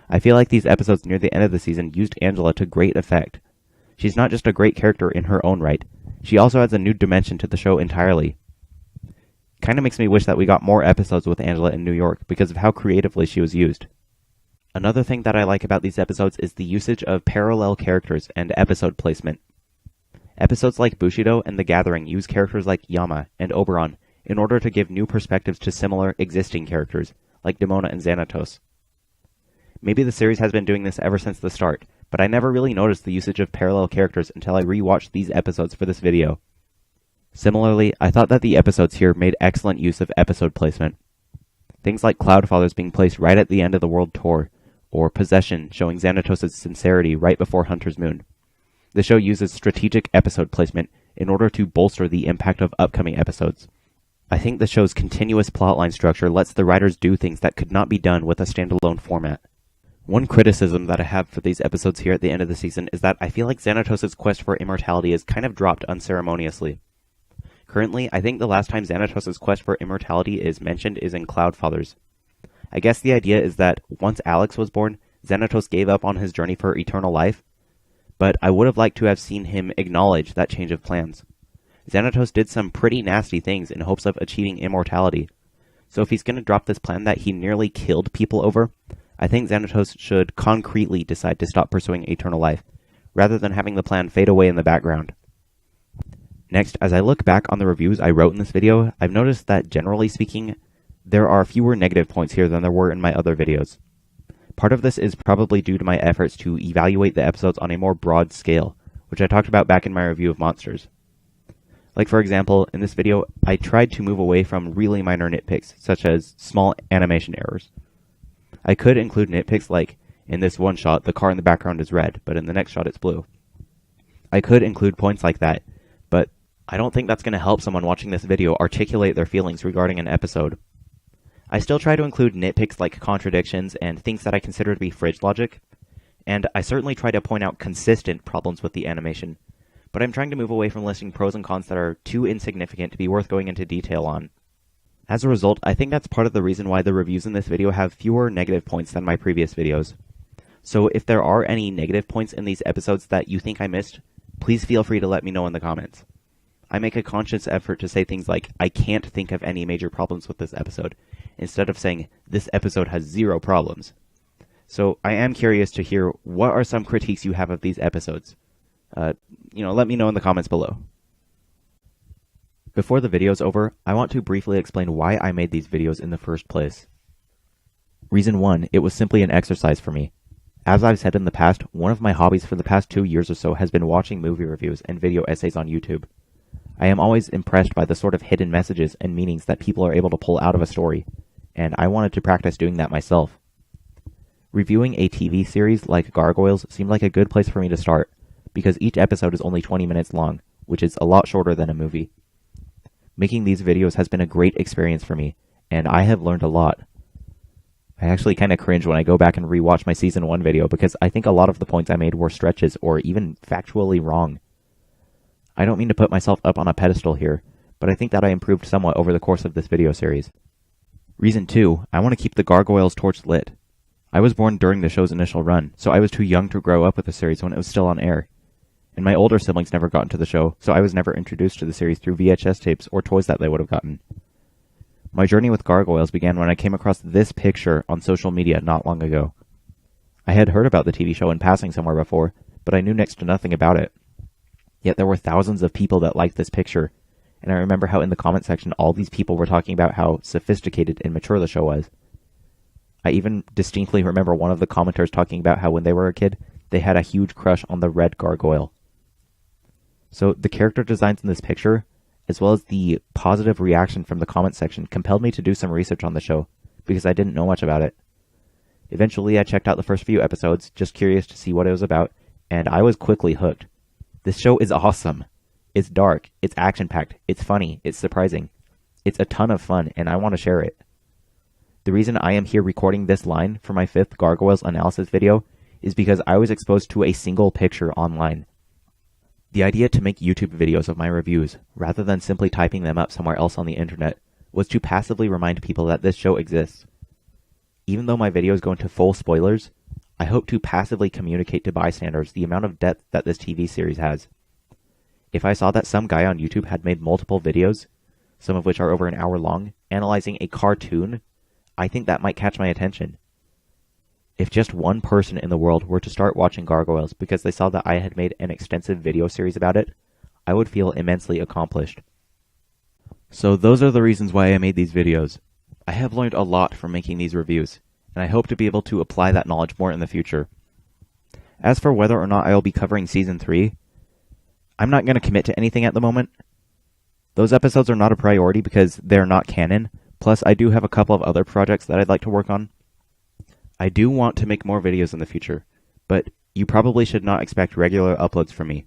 A: I feel like these episodes near the end of the season used Angela to great effect. She's not just a great character in her own right, she also adds a new dimension to the show entirely. Kinda makes me wish that we got more episodes with Angela in New York because of how creatively she was used. Another thing that I like about these episodes is the usage of parallel characters and episode placement. Episodes like Bushido and The Gathering use characters like Yama and Oberon in order to give new perspectives to similar existing characters, like Demona and Xanatos. Maybe the series has been doing this ever since the start, but I never really noticed the usage of parallel characters until I rewatched these episodes for this video. Similarly, I thought that the episodes here made excellent use of episode placement. Things like Cloudfathers being placed right at the end of the World Tour, or Possession showing Xanatos' sincerity right before Hunter's Moon. The show uses strategic episode placement in order to bolster the impact of upcoming episodes. I think the show's continuous plotline structure lets the writers do things that could not be done with a standalone format. One criticism that I have for these episodes here at the end of the season is that I feel like Xanatos' quest for immortality is kind of dropped unceremoniously. Currently, I think the last time Xanatos' quest for immortality is mentioned is in Cloudfathers. I guess the idea is that once Alex was born, Xanatos gave up on his journey for eternal life, but I would have liked to have seen him acknowledge that change of plans. Xanatos did some pretty nasty things in hopes of achieving immortality, so if he's going to drop this plan that he nearly killed people over, I think Xanatos should concretely decide to stop pursuing eternal life, rather than having the plan fade away in the background. Next, as I look back on the reviews I wrote in this video, I've noticed that generally speaking, there are fewer negative points here than there were in my other videos. Part of this is probably due to my efforts to evaluate the episodes on a more broad scale, which I talked about back in my review of Monsters. Like for example, in this video, I tried to move away from really minor nitpicks, such as small animation errors. I could include nitpicks like, in this one shot, the car in the background is red, but in the next shot it's blue. I could include points like that, but I don't think that's going to help someone watching this video articulate their feelings regarding an episode. I still try to include nitpicks like contradictions and things that I consider to be fridge logic, and I certainly try to point out consistent problems with the animation, but I'm trying to move away from listing pros and cons that are too insignificant to be worth going into detail on. As a result, I think that's part of the reason why the reviews in this video have fewer negative points than my previous videos. So if there are any negative points in these episodes that you think I missed, please feel free to let me know in the comments. I make a conscious effort to say things like, I can't think of any major problems with this episode, instead of saying, this episode has 0 problems. So I am curious to hear what are some critiques you have of these episodes. Let me know in the comments below. Before the video's over, I want to briefly explain why I made these videos in the first place. Reason 1, it was simply an exercise for me. As I've said in the past, one of my hobbies for the past 2 years or so has been watching movie reviews and video essays on YouTube. I am always impressed by the sort of hidden messages and meanings that people are able to pull out of a story, and I wanted to practice doing that myself. Reviewing a TV series like Gargoyles seemed like a good place for me to start, because each episode is only 20 minutes long, which is a lot shorter than a movie. Making these videos has been a great experience for me, and I have learned a lot. I actually kind of cringe when I go back and rewatch my Season 1 video because I think a lot of the points I made were stretches or even factually wrong. I don't mean to put myself up on a pedestal here, but I think that I improved somewhat over the course of this video series. Reason 2, I want to keep the Gargoyles torch lit. I was born during the show's initial run, so I was too young to grow up with the series when it was still on air. And my older siblings never got into the show, so I was never introduced to the series through VHS tapes or toys that they would have gotten. My journey with Gargoyles began when I came across this picture on social media not long ago. I had heard about the TV show in passing somewhere before, but I knew next to nothing about it. Yet there were thousands of people that liked this picture, and I remember how in the comment section all these people were talking about how sophisticated and mature the show was. I even distinctly remember one of the commenters talking about how when they were a kid, they had a huge crush on the red gargoyle. So the character designs in this picture, as well as the positive reaction from the comment section, compelled me to do some research on the show, because I didn't know much about it. Eventually I checked out the first few episodes, just curious to see what it was about, and I was quickly hooked. This show is awesome. It's dark, it's action-packed, it's funny, it's surprising. It's a ton of fun, and I want to share it. The reason I am here recording this line for my 5th Gargoyles analysis video is because I was exposed to a single picture online. The idea to make YouTube videos of my reviews, rather than simply typing them up somewhere else on the internet, was to passively remind people that this show exists. Even though my videos go into full spoilers, I hope to passively communicate to bystanders the amount of depth that this TV series has. If I saw that some guy on YouTube had made multiple videos, some of which are over an hour long, analyzing a cartoon, I think that might catch my attention. If just one person in the world were to start watching Gargoyles because they saw that I had made an extensive video series about it, I would feel immensely accomplished. So those are the reasons why I made these videos. I have learned a lot from making these reviews, and I hope to be able to apply that knowledge more in the future. As for whether or not I will be covering Season 3, I'm not going to commit to anything at the moment. Those episodes are not a priority because they're not canon, plus I do have a couple of other projects that I'd like to work on. I do want to make more videos in the future, but you probably should not expect regular uploads from me.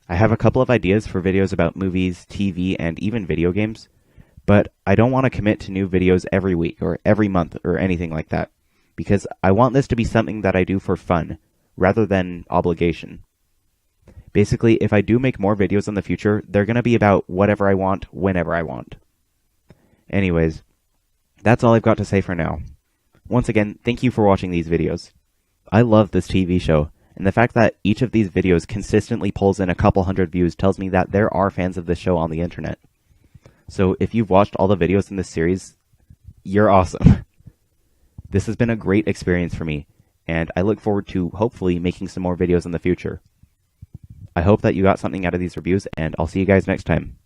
A: I have a couple of ideas for videos about movies, TV, and even video games, but I don't want to commit to new videos every week or every month or anything like that, because I want this to be something that I do for fun, rather than obligation. Basically, if I do make more videos in the future, they're going to be about whatever I want, whenever I want. Anyways, that's all I've got to say for now. Once again, thank you for watching these videos. I love this TV show, and the fact that each of these videos consistently pulls in a couple hundred views tells me that there are fans of this show on the internet. So if you've watched all the videos in this series, you're awesome. This has been a great experience for me, and I look forward to hopefully making some more videos in the future. I hope that you got something out of these reviews, and I'll see you guys next time.